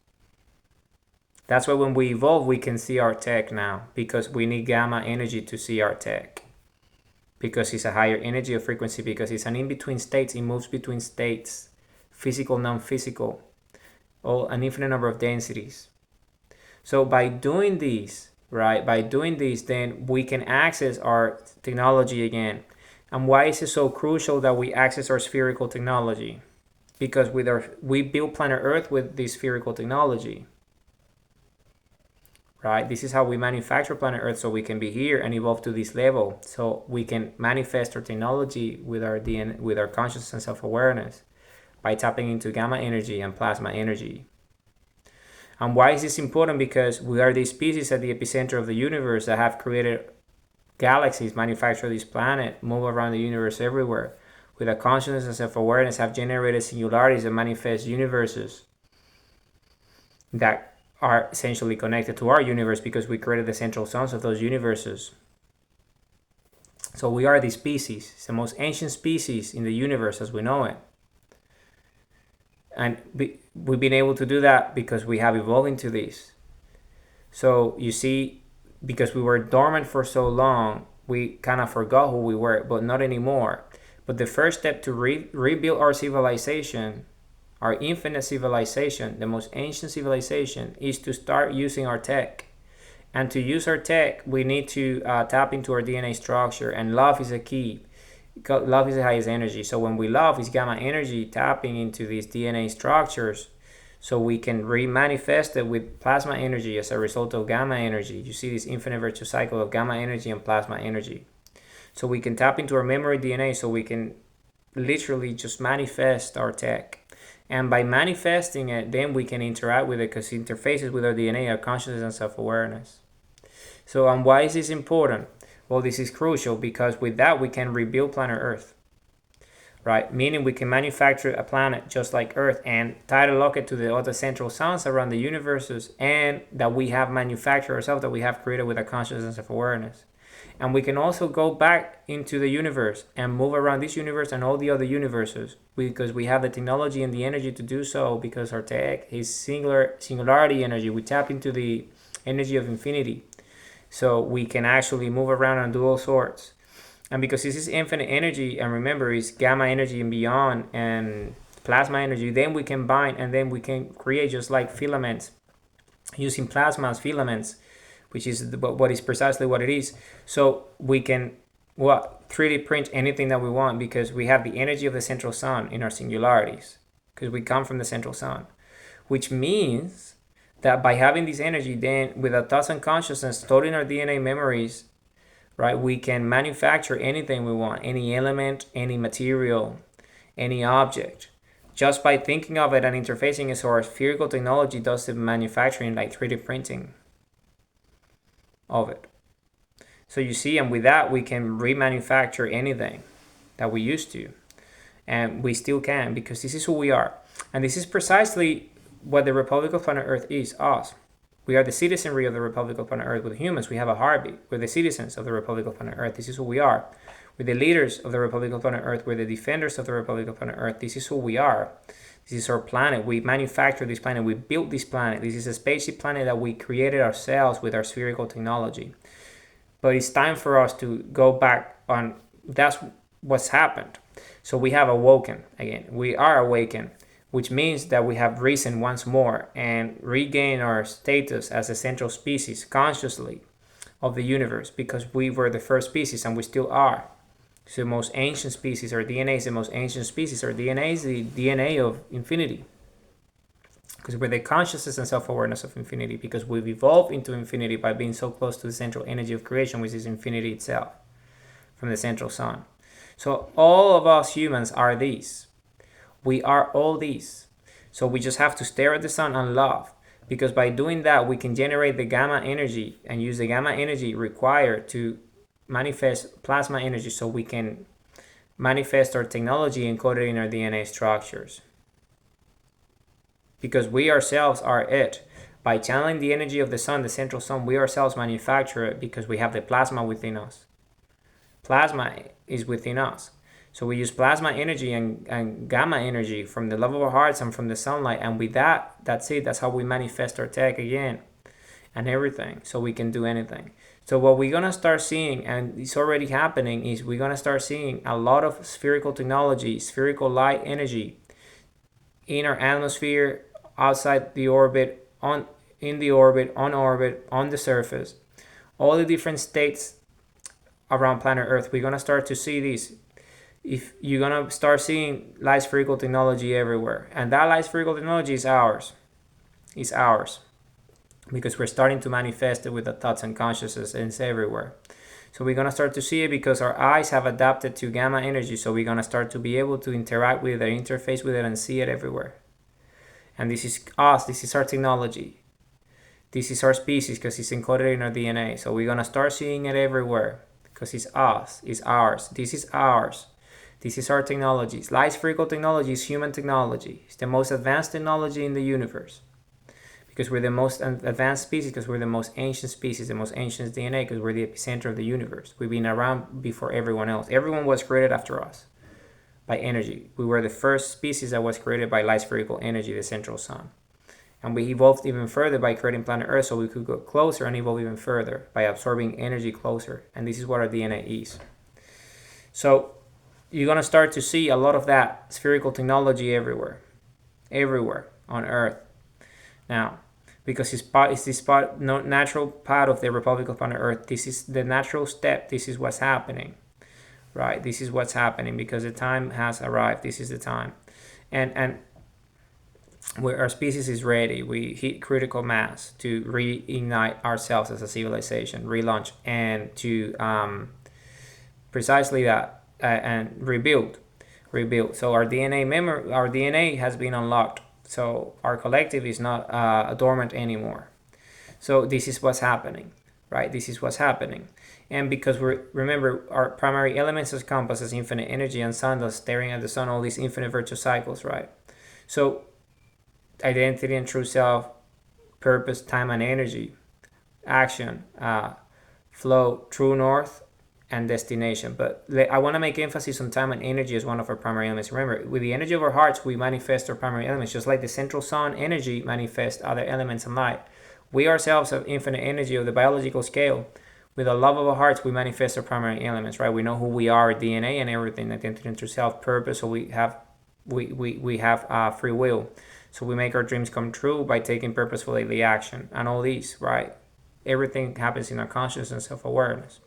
That's why when we evolve, we can see our tech now, because we need gamma energy to see our tech, because it's a higher energy of frequency, because it's an in-between states. It moves between states, physical, non-physical, an infinite number of densities. So by doing this, right, then we can access our technology again. And why is it so crucial that we access our spherical technology? Because we build planet Earth with this spherical technology, right? This is how we manufacture planet Earth, so we can be here and evolve to this level, so we can manifest our technology with our DNA, with our consciousness and self-awareness, by tapping into gamma energy and plasma energy. And why is this important? Because we are the species at the epicenter of the universe that have created galaxies, manufactured this planet, move around the universe everywhere. With a consciousness and self-awareness, have generated singularities that manifest universes that are essentially connected to our universe, because we created the central suns of those universes. So we are the species. It's the most ancient species in the universe as we know it. And we've been able to do that because we have evolved into this. So you see, because we were dormant for so long, we kind of forgot who we were, but not anymore. But the first step to rebuild our civilization, our infinite civilization, the most ancient civilization, is to start using our tech. And to use our tech, we need to tap into our DNA structure, and love is a key. Love is the highest energy. So when we love, it's gamma energy tapping into these DNA structures, so we can re-manifest it with plasma energy as a result of gamma energy. You see this infinite virtuous cycle of gamma energy and plasma energy. So we can tap into our memory DNA, so we can literally just manifest our tech. And by manifesting it, then we can interact with it, because it interfaces with our DNA, our consciousness and self-awareness. So, and why is this important? Well, this is crucial because with that we can rebuild planet Earth, right? Meaning we can manufacture a planet just like Earth and tidal lock it to the other central suns around the universes, and that we have manufactured ourselves, that we have created with our consciousness and self-awareness. And we can also go back into the universe and move around this universe and all the other universes, because we have the technology and the energy to do so, because our tech is singularity energy. We tap into the energy of infinity. So we can actually move around and do all sorts. And because this is infinite energy, and remember, it's gamma energy and beyond, and plasma energy, then we can bind, and then we can create just like filaments using plasma as filaments, which is what is precisely what it is. So we can 3D print anything that we want, because we have the energy of the central sun in our singularities, because we come from the central sun, which means that by having this energy, then with our thoughts and consciousness stored in our DNA memories, right, we can manufacture anything we want, any element, any material, any object, just by thinking of it and interfacing it. So our spherical technology does the manufacturing, like 3D printing of it. So you see, and with that we can remanufacture anything that we used to, and we still can, because this is who we are. And this is precisely what the Republic of Planet Earth is, us. We are the citizenry of the Republic of Planet Earth. With humans, we have a heartbeat. We're the citizens of the Republic of Planet Earth. This is who we are. We're the leaders of the Republic of Planet Earth. We're the defenders of the Republic of Planet Earth. This is who we are. This is our planet. We manufactured this planet. We built this planet. This is a spaceship planet that we created ourselves with our spherical technology. But it's time for us to go back on. That's what's happened. So we have awoken again. We are awakened, which means that we have risen once more and regained our status as a central species consciously of the universe, because we were the first species and we still are. So the most ancient species, our DNA is the most ancient species. Our DNA is the DNA of infinity, because we're the consciousness and self-awareness of infinity, because we've evolved into infinity by being so close to the central energy of creation, which is infinity itself, from the central sun. So all of us humans are these. We are all these. So we just have to stare at the sun and love, because by doing that we can generate the gamma energy and use the gamma energy required to manifest plasma energy, so we can manifest our technology encoded in our DNA structures. Because we ourselves are it. By channeling the energy of the sun, the central sun, we ourselves manufacture it, because we have the plasma within us. Plasma is within us. So we use plasma energy and gamma energy from the love of our hearts and from the sunlight. And with that, that's it. That's how we manifest our tech again and everything. So we can do anything. So what we're going to start seeing, and it's already happening, is we're going to start seeing a lot of spherical technology, spherical light energy in our atmosphere, outside the orbit, in the orbit, on the surface, all the different states around planet Earth. We're going to start to see this. If you're going to start seeing light spherical technology everywhere, and that light spherical technology is ours. It's ours, because we're starting to manifest it with the thoughts and consciousness, and it's everywhere. So we're going to start to see it because our eyes have adapted to gamma energy. So we're going to start to be able to interact with it, interface with it, and see it everywhere. And this is us. This is our technology. This is our species, because it's encoded in our DNA. So we're going to start seeing it everywhere, because it's us. It's ours. This is ours. This is our technology. Light spherical technology is human technology. It's the most advanced technology in the universe, because we're the most advanced species, because we're the most ancient species, the most ancient DNA, because we're the epicenter of the universe. We've been around before everyone else. Everyone was created after us by energy. We were the first species that was created by light spherical energy, the central sun. And we evolved even further by creating planet Earth, so we could go closer and evolve even further by absorbing energy closer. And this is what our DNA is. So you're going to start to see a lot of that spherical technology everywhere on Earth. Now, because it's this part, natural part of the Republic of Planet Earth. This is the natural step. This is what's happening, right? This is what's happening, because the time has arrived. This is the time, and where our species is ready. We hit critical mass to reignite ourselves as a civilization, relaunch, and to precisely that, and rebuild. So our DNA has been unlocked. So our collective is not dormant anymore. So this is what's happening, right? This is what's happening. And because remember, our primary elements as compass as infinite energy and sundials, staring at the sun, all these infinite virtual cycles, right? So identity and true self, purpose, time and energy, action, flow, true north, and destination. But I want to make emphasis on time and energy as one of our primary elements. Remember, with the energy of our hearts, we manifest our primary elements, just like the central sun energy manifests other elements in light. We ourselves have infinite energy of the biological scale. With the love of our hearts, we manifest our primary elements, right? We know who we are, DNA and everything, identity into self, purpose. So we have free will. So we make our dreams come true by taking purposefully the action and all these, right? Everything happens in our consciousness and self-awareness.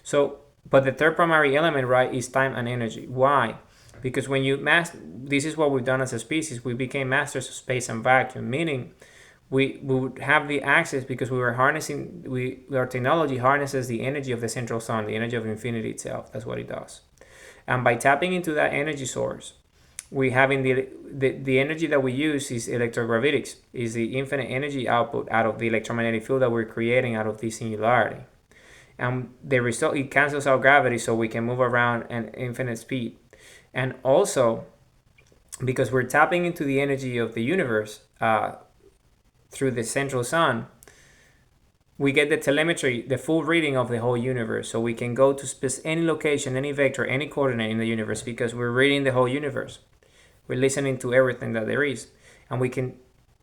So, but the third primary element, right, is time and energy. Why? Because when you this is what we've done as a species. We became masters of space and vacuum, meaning we would have the access because we were harnessing, our technology harnesses the energy of the central sun, the energy of infinity itself. That's what it does. And by tapping into that energy source, we having the energy that we use is electrogravitics, is the infinite energy output out of the electromagnetic field that we're creating out of this singularity. And the result, it cancels out gravity, so we can move around at infinite speed. And also, because we're tapping into the energy of the universe through the central sun, we get the telemetry, the full reading of the whole universe. So we can go to any location, any vector, any coordinate in the universe, because we're reading the whole universe. We're listening to everything that there is. And we can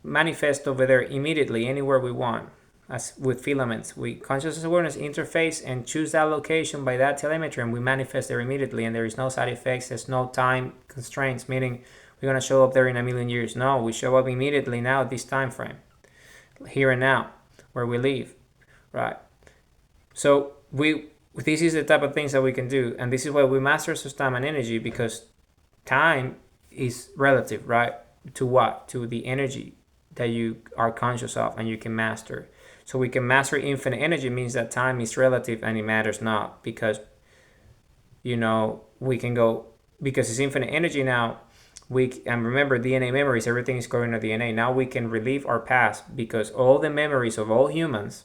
manifest over there immediately, anywhere we want. As with filaments, we consciousness awareness interface and choose that location by that telemetry, and we manifest there immediately, and there is no side effects, there's no time constraints, meaning we're going to show up there in a million years. No, we show up immediately now at this time frame, here and now, where we live, right? So this is the type of things that we can do, and this is why we master time and energy, because time is relative, right? To what? To the energy that you are conscious of and you can master. So we can master infinite energy means that time is relative and it matters not, because we can go, because it's infinite energy now. And remember, DNA memories, everything is going to DNA. Now we can relive our past, because all the memories of all humans,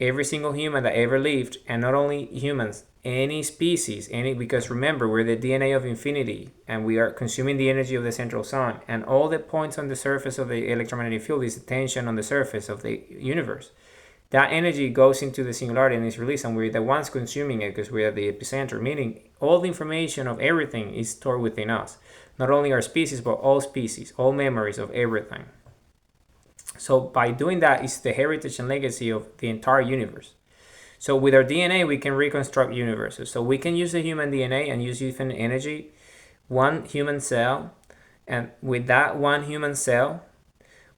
every single human that ever lived, and not only humans, any species, because remember, we're the DNA of infinity, and we are consuming the energy of the central sun, and all the points on the surface of the electromagnetic field is the tension on the surface of the universe. That energy goes into the singularity and is released, and we're the ones consuming it because we are the epicenter, meaning all the information of everything is stored within us. Not only our species, but all species, all memories of everything. So by doing that, it's the heritage and legacy of the entire universe. So with our DNA, we can reconstruct universes. So we can use the human DNA and use infinite energy, one human cell. And with that one human cell,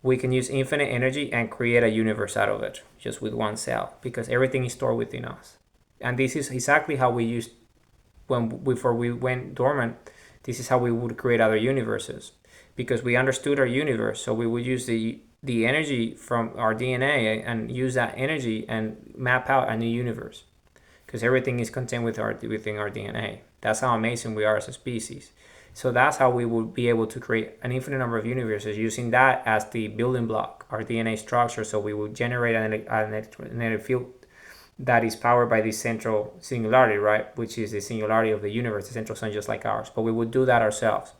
we can use infinite energy and create a universe out of it, just with one cell, because everything is stored within us. And this is exactly how we used, before we went dormant, this is how we would create other universes, because we understood our universe. So we would use the energy from our DNA and use that energy and map out a new universe, because everything is contained within our DNA. That's how amazing we are as a species. So that's how we would be able to create an infinite number of universes, using that as the building block, our DNA structure. So we would generate an electromagnetic field that is powered by the central singularity, right? Which is the singularity of the universe, the central sun, just like ours. But we would do that ourselves.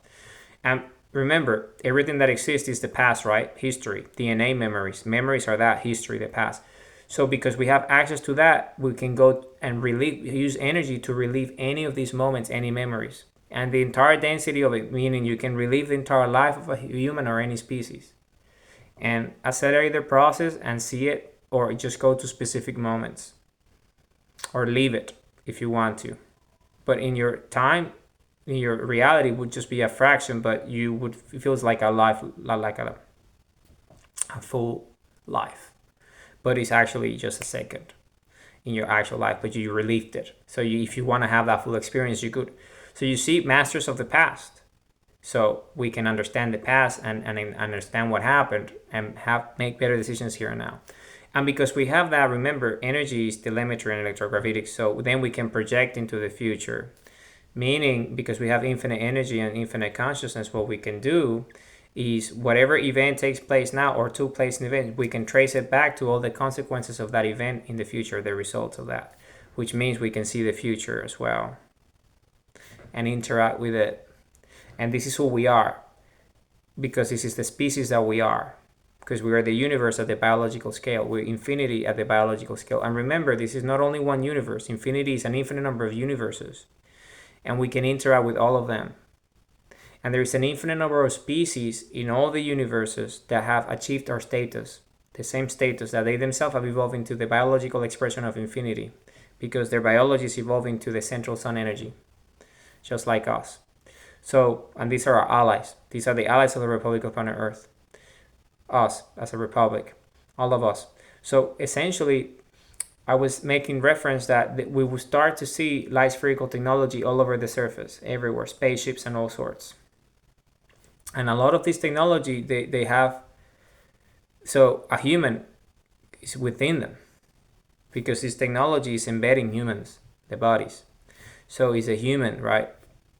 And remember, everything that exists is the past, right? History, DNA memories. Memories are that, history, the past. So because we have access to that, we can go and use energy to relive any of these moments, any memories. And the entire density of it, meaning you can relive the entire life of a human or any species. And accelerate the process and see it, or just go to specific moments. Or leave it if you want to. But in your time, in your reality, would just be a fraction, but it feels like a life, like a full life. But it's actually just a second in your actual life, but you relived it. So if you want to have that full experience, you could. So you see, masters of the past. So we can understand the past and understand what happened and make better decisions here and now. And because we have that, remember, energy is telemetry and electrogravitics. So then we can project into the future. Meaning, because we have infinite energy and infinite consciousness, what we can do is whatever event takes place now or took place in the event, we can trace it back to all the consequences of that event in the future, the results of that, which means we can see the future as well and interact with it. And this is who we are, because this is the species that we are. because we are the universe at the biological scale. We're infinity at the biological scale. And remember, this is not only one universe. Infinity is an infinite number of universes, and we can interact with all of them. And there is an infinite number of species in all the universes that have achieved our status, the same status that they themselves have evolved into the biological expression of infinity, because their biology is evolving to the central sun energy, just like us. So, and these are our allies. These are the allies of the Republic of Planet Earth. Us as a republic, all of us. So essentially, I was making reference that we will start to see light spherical technology all over the surface, everywhere, spaceships and all sorts. And a lot of this technology, they have, so a human is within them, because this technology is embedding humans, the bodies. So it's a human, right?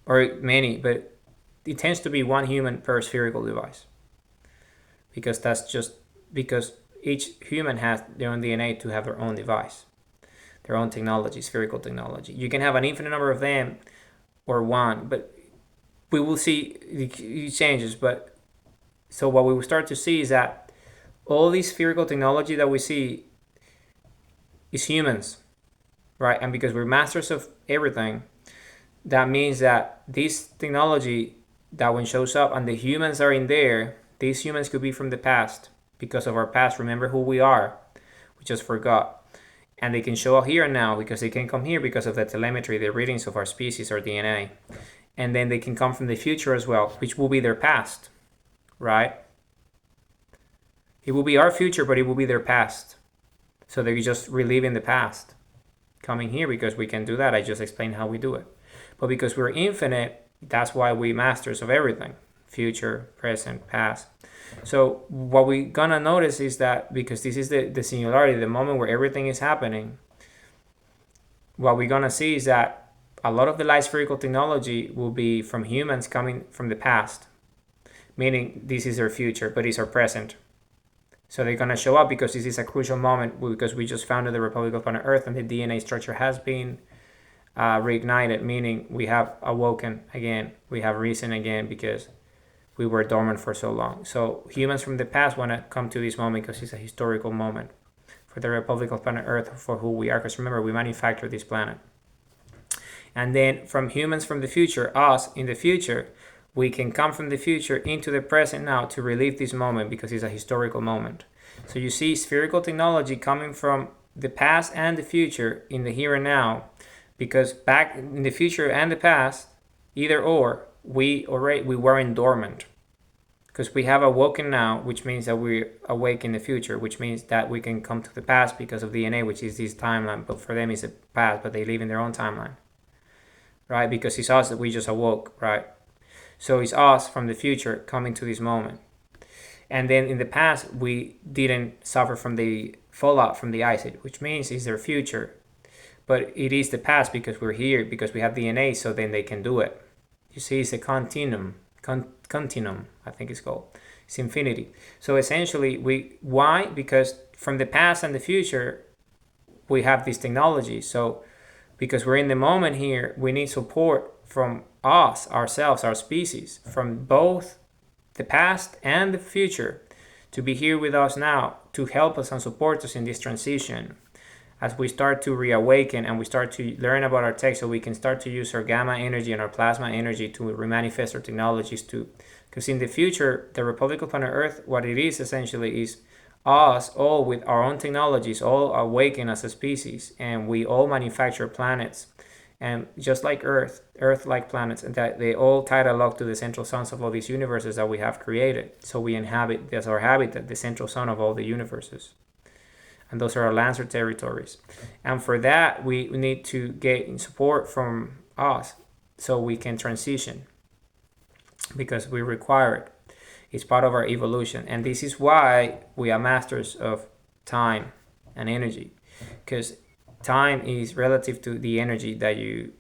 Or many, but it tends to be one human per spherical device. Because that's just because each human has their own DNA to have their own device, their own technology, spherical technology. You can have an infinite number of them or one, but we will see it changes. But so what we will start to see is that all this spherical technology that we see is humans, right? And because we're masters of everything, that means that this technology that when shows up and the humans are in there, these humans could be from the past because of our past. Remember who we are. We just forgot. And they can show up here and now because they can come here because of the telemetry, the readings of our species, our DNA. And then they can come from the future as well, which will be their past, right? It will be our future, but it will be their past. So they're just reliving the past, coming here because we can do that. I just explained how we do it. But because we're infinite, that's why we're masters of everything. Future, present, past. So what we're gonna notice is that because this is the singularity, the moment where everything is happening, what we're gonna see is that a lot of the light spherical technology will be from humans coming from the past, meaning this is our future, but it's our present. So they're gonna show up because this is a crucial moment because we just founded the Republic of Planet Earth and the DNA structure has been reignited, meaning we have awoken again, we have risen again because we were dormant for so long. So humans from the past want to come to this moment because it's a historical moment for the Republic of Planet Earth, for who we are. Because remember, we manufacture this planet. And then from humans from the future, us in the future, we can come from the future into the present now to relive this moment because it's a historical moment. So you see spherical technology coming from the past and the future in the here and now, because back in the future and the past, either or, we weren't dormant, because we have awoken now, which means that we're awake in the future, which means that we can come to the past because of DNA, which is this timeline. But for them, it's a past, but they live in their own timeline, right? Because it's us that we just awoke, right? So it's us from the future coming to this moment. And then in the past, we didn't suffer from the fallout from the ice age, which means it's their future. But it is the past because we're here, because we have DNA, so then they can do it. You see, it's a continuum, I think it's called. It's infinity. So essentially, why? Because from the past and the future, we have this technology. So because we're in the moment here, we need support from us, ourselves, our species, from both the past and the future to be here with us now to help us and support us in this transition. As we start to reawaken and we start to learn about our tech, so we can start to use our gamma energy and our plasma energy to remanifest our technologies too. Because in the future, the Republic of Planet Earth, what it is essentially is us all with our own technologies, all awaken as a species, and we all manufacture planets. And just like Earth-like planets, and that they all tie a lock to the central suns of all these universes that we have created. So we inhabit, that's our habitat, the central sun of all the universes. And those are our lands or territories. And for that, we need to get support from us so we can transition, because we require it. It's part of our evolution. And this is why we are masters of time and energy, because time is relative to the energy that you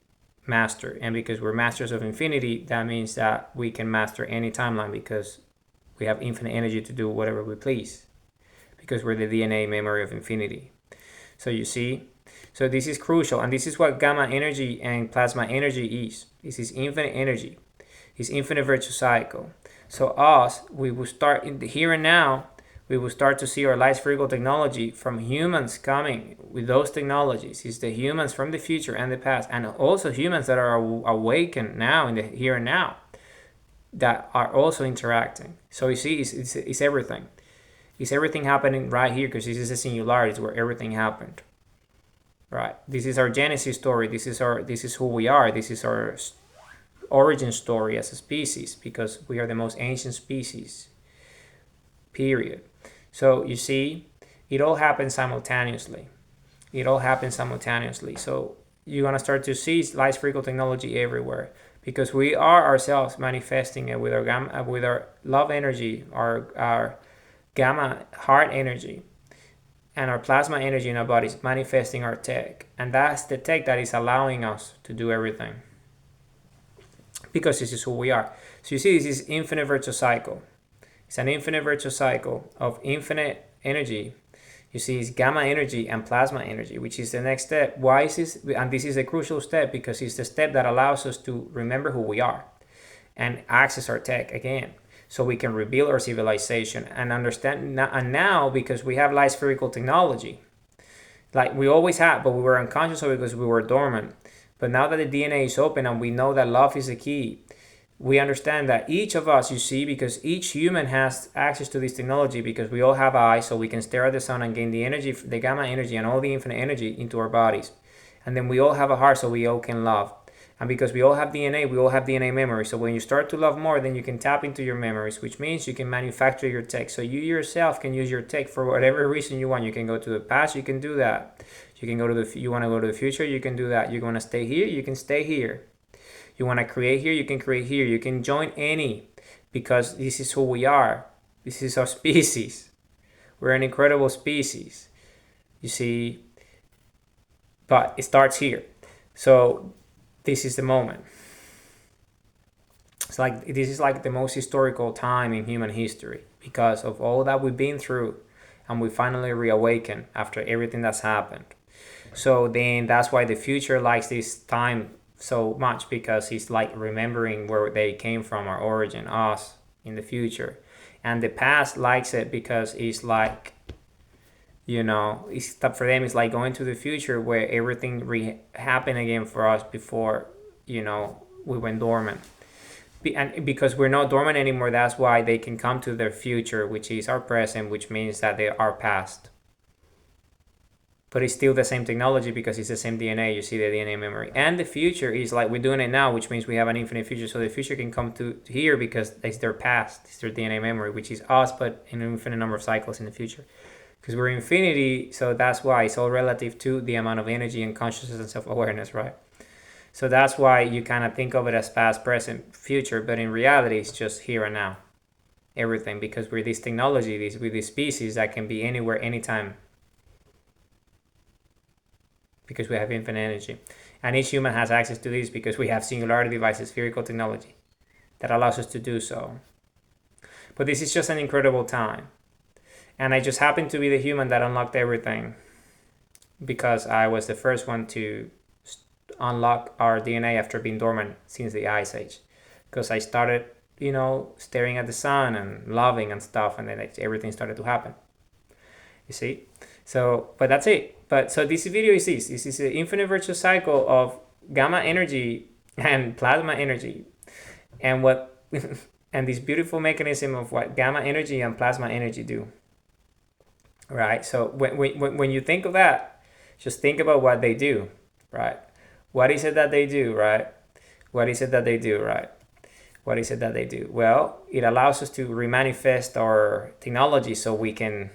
master. And because we're masters of infinity, that means that we can master any timeline because we have infinite energy to do whatever we please, because we're the DNA memory of infinity. So you see, so this is crucial, and this is what gamma energy and plasma energy is. This is infinite energy. It's infinite virtuous cycle. So us, we will start in the here and now we will start to see our light spherical technology from humans coming with those technologies. It's the humans from the future and the past, and also humans that are awakened now in the here and now, that are also interacting. So you see, it's everything. It's everything happening right here, because this is a singularity. It's where everything happened. Right. This is our genesis story. This is who we are. This is our origin story as a species, because we are the most ancient species. Period. So you see, it all happens simultaneously. It all happens simultaneously. So you're gonna start to see light spherical technology everywhere, because we are ourselves manifesting it with our gamma, with our love energy, our gamma heart energy, and our plasma energy in our bodies, manifesting our tech. And that's the tech that is allowing us to do everything, because this is who we are. So you see, this is infinite virtual cycle. It's an infinite virtual cycle of infinite energy. You see, it's gamma energy and plasma energy, which is the next step. Why is this? And this is a crucial step, because it's the step that allows us to remember who we are and access our tech again, so we can rebuild our civilization and understand. And now, because we have light spherical technology, like we always had, but we were unconscious of it because we were dormant. But now that the DNA is open and we know that love is the key, we understand that each of us, you see, because each human has access to this technology, because we all have eyes, so we can stare at the sun and gain the energy, the gamma energy and all the infinite energy into our bodies. And then we all have a heart, so we all can love. And because we all have DNA, we all have DNA memory. So when you start to love more, then you can tap into your memories, which means you can manufacture your tech. So you yourself can use your tech for whatever reason you want. You can go to the past, you can do that. You can go to you want to go to the future, you can do that. You want to stay here, you can stay here. You want to create here, you can create here. You can join any, because this is who we are. This is our species. We're an incredible species, you see. But it starts here. So this is the moment. It's like, this is like the most historical time in human history, because of all that we've been through, and we finally reawaken after everything that's happened. So then that's why the future likes this time so much, because it's like remembering where they came from, our origin, us in the future. And the past likes it because it's like, it's for them, it's like going to the future where everything happened again for us before, we went dormant. And because we're not dormant anymore, that's why they can come to their future, which is our present, which means that they are past. But it's still the same technology, because it's the same DNA. You see the DNA memory. And the future is like we're doing it now, which means we have an infinite future. So the future can come to here because it's their past. It's their DNA memory, which is us, but in an infinite number of cycles in the future. Because we're infinity, so that's why it's all relative to the amount of energy and consciousness and self-awareness, right? So that's why you kind of think of it as past, present, future. But in reality, it's just here and now. Everything. Because we're this technology, with this species that can be anywhere, anytime. Because we have infinite energy. And each human has access to this because we have singularity devices, spherical technology, that allows us to do so. But this is just an incredible time. And I just happened to be the human that unlocked everything, because I was the first one to unlock our DNA after being dormant since the Ice Age. Because I started, staring at the sun and loving and stuff, and then everything started to happen. You see? So, but that's it. But so this video is this. This is an infinite virtual cycle of gamma energy and plasma energy, and what and this beautiful mechanism of what gamma energy and plasma energy do. Right. So when you think of that, just think about what they do. Right. What is it that they do? Right. What is it that they do? Right. What is it that they do? Well, it allows us to remanifest our technology so we can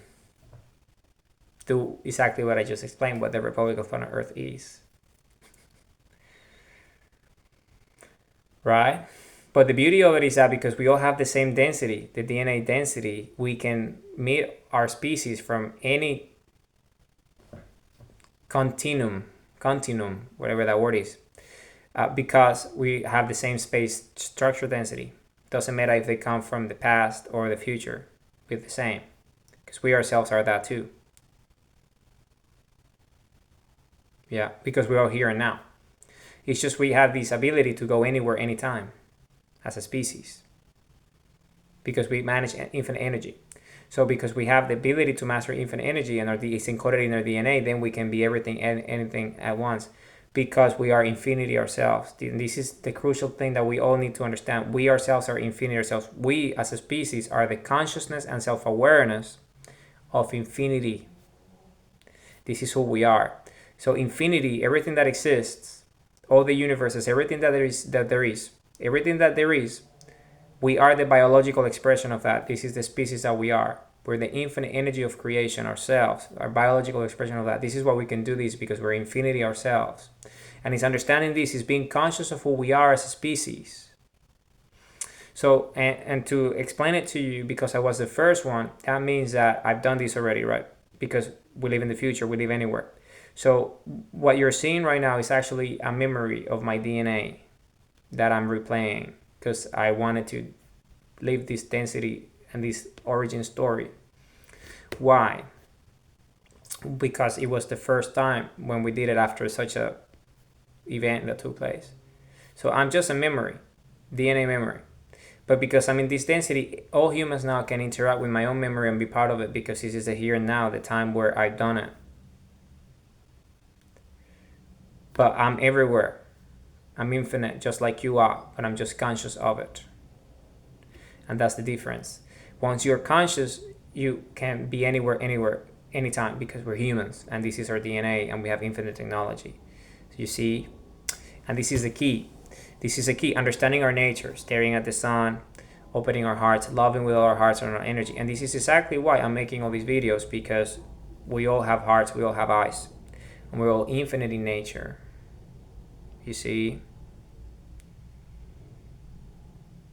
do exactly what I just explained, what the Republic of Planet Earth is. Right? But the beauty of it is that because we all have the same density, the DNA density, we can meet our species from any continuum, whatever that word is, because we have the same space structure density. Doesn't matter if they come from the past or the future, we're the same, because we ourselves are that too. Yeah, because we're all here and now. It's just we have this ability to go anywhere, anytime, as a species, because we manage infinite energy. So because we have the ability to master infinite energy and it's encoded in our DNA, then we can be everything and anything at once because we are infinity ourselves. This is the crucial thing that we all need to understand. We ourselves are infinity ourselves. We as a species are the consciousness and self-awareness of infinity. This is who we are. So infinity, everything that exists, all the universes, everything that there is, we are the biological expression of that. This is the species that we are. We're the infinite energy of creation ourselves, our biological expression of that. This is why we can do this, because we're infinity ourselves. And it's understanding this, is being conscious of who we are as a species. So, and to explain it to you, because I was the first one, that means that I've done this already, right? Because we live in the future, we live anywhere. So what you're seeing right now is actually a memory of my DNA that I'm replaying, because I wanted to live this density and this origin story. Why? Because it was the first time when we did it after such a event that took place. So I'm just a memory, DNA memory. But because I'm in this density, all humans now can interact with my own memory and be part of it, because this is the here and now, the time where I've done it. But I'm everywhere. I'm infinite, just like you are, but I'm just conscious of it. And that's the difference. Once you're conscious, you can be anywhere, anytime, because we're humans, and this is our DNA, and we have infinite technology. So you see, and this is the key. This is a key, understanding our nature, staring at the sun, opening our hearts, loving with all our hearts and our energy. And this is exactly why I'm making all these videos, because we all have hearts, we all have eyes, and we're all infinite in nature. You see?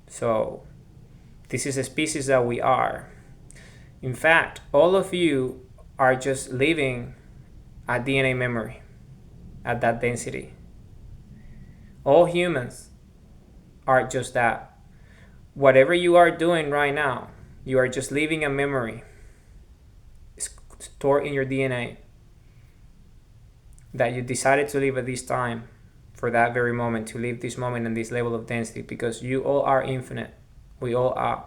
So, this is a species that we are. In fact, all of you are just living a DNA memory at that density. All humans are just that. Whatever you are doing right now, you are just living a memory stored in your DNA that you decided to live at this time, for that very moment, to live this moment and this level of density, because you all are infinite. We all are.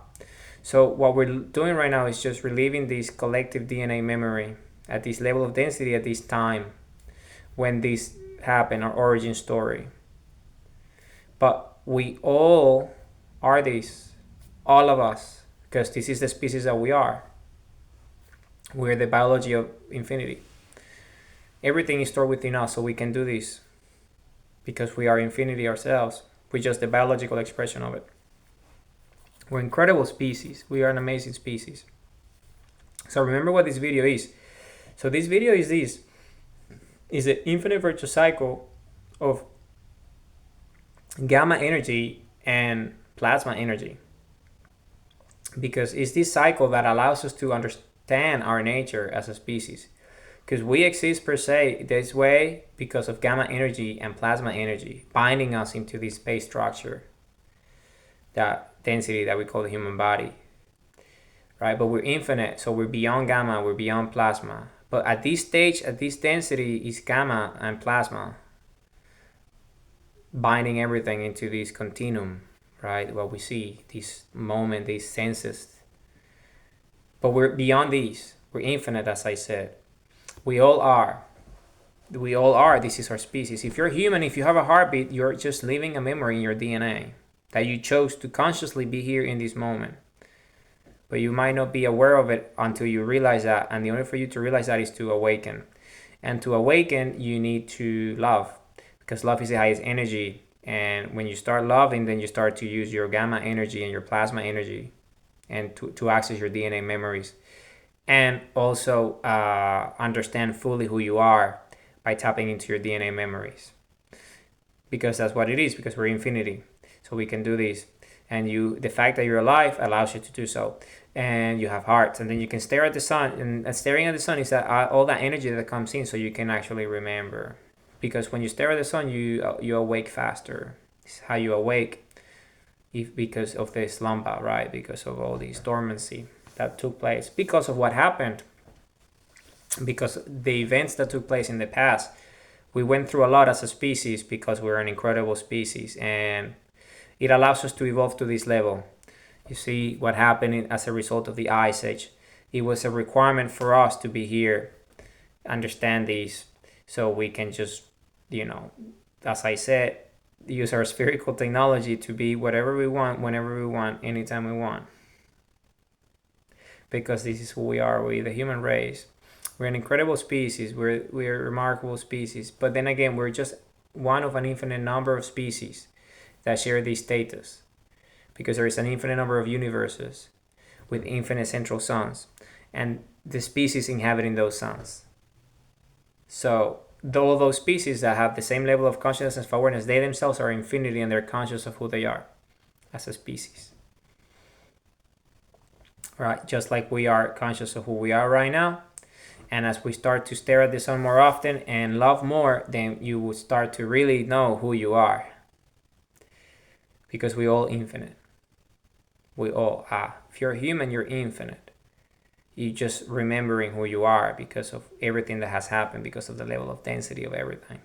So what we're doing right now is just reliving this collective DNA memory at this level of density, at this time when this happened, our origin story. But we all are this, all of us, because this is the species that we are. We're the biology of infinity. Everything is stored within us, so we can do this, because we are infinity ourselves. We're just the biological expression of it. We're incredible species. We are an amazing species. So remember what this video is. So this video is this. Is the infinite virtuous cycle of gamma energy and plasma energy. Because it's this cycle that allows us to understand our nature as a species. Because we exist per se this way because of gamma energy and plasma energy binding us into this space structure, that density that we call the human body, right? But we're infinite, so we're beyond gamma, we're beyond plasma. But at this stage, at this density, is gamma and plasma binding everything into this continuum, right? What we see, this moment, these senses. But we're beyond these. We're infinite, as I said. We all are. We all are. This is our species. If you're human, if you have a heartbeat, you're just living a memory in your DNA that you chose to consciously be here in this moment. But you might not be aware of it until you realize that. And the only way for you to realize that is to awaken. And to awaken, you need to love, because love is the highest energy. And when you start loving, then you start to use your gamma energy and your plasma energy and to access your DNA memories. And also understand fully who you are by tapping into your DNA memories. Because that's what it is, because we're infinity. So we can do this. And the fact that you're alive allows you to do so. And you have hearts. And then you can stare at the sun. And staring at the sun is that all that energy that comes in, so you can actually remember. Because when you stare at the sun, you awake faster. It's how you awake, because of the slumber, right? Because of all this dormancy that took place, because of what happened, because the events that took place in the past. We went through a lot as a species, because we're an incredible species, and it allows us to evolve to this level. You see what happened as a result of the Ice Age. It was a requirement for us to be here, understand these, so we can just, as I said, use our spherical technology to be whatever we want, whenever we want, anytime we want. Because this is who we are, we the human race. We're an incredible species, we're a remarkable species, but then again, we're just one of an infinite number of species that share this status, because there is an infinite number of universes with infinite central suns, and the species inhabiting those suns. So all those species that have the same level of consciousness and awareness, they themselves are infinity, and they're conscious of who they are as a species. Right? Just like we are conscious of who we are right now. And as we start to stare at the sun more often and love more, then you will start to really know who you are. Because we all infinite. We all are. If you're human, you're infinite. You're just remembering who you are because of everything that has happened, because of the level of density of everything.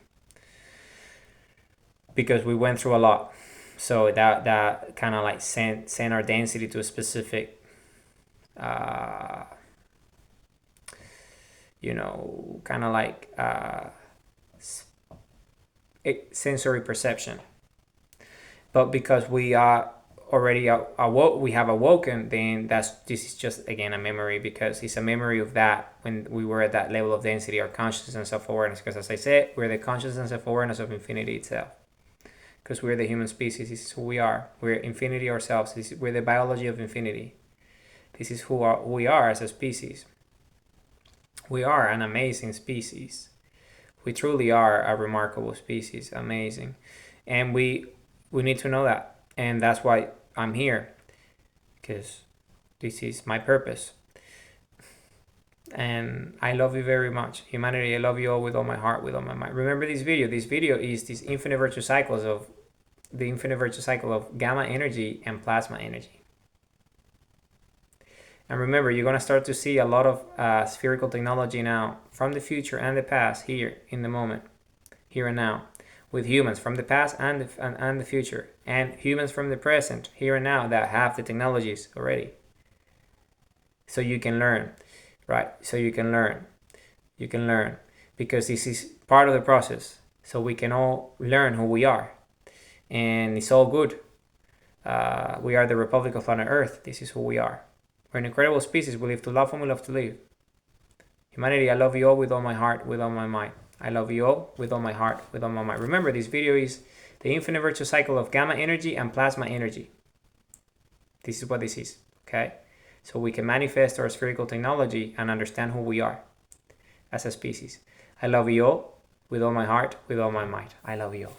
Because we went through a lot. So that kind of like sent our density to a specific kind of like sensory perception. But because we are already we have awoken, then this is just again a memory, because it's a memory of that when we were at that level of density, our consciousness of awareness. Because as I said, we're the consciousness of awareness of infinity itself. Because we're the human species, this is who we are. We're infinity ourselves. We're the biology of infinity. This is who we are as a species. We are an amazing species. We truly are a remarkable species, amazing. And we need to know that. And that's why I'm here, because this is my purpose. And I love you very much. Humanity, I love you all with all my heart, with all my mind. Remember this video. This video is the infinite virtual cycle of gamma energy and plasma energy. And remember, you're going to start to see a lot of spherical technology now from the future and the past, here in the moment, here and now, with humans from the past and the future, and humans from the present, here and now, that have the technologies already. So you can learn, right? So you can learn, because this is part of the process. So we can all learn who we are, and it's all good. We are the Republic of Planet Earth. This is who we are. We're an incredible species. We live to love and we love to live. Humanity, I love you all with all my heart, with all my mind. I love you all with all my heart, with all my mind. Remember, this video is the infinite virtual cycle of gamma energy and plasma energy. This is what this is, okay? So we can manifest our spherical technology and understand who we are as a species. I love you all with all my heart, with all my mind. I love you all.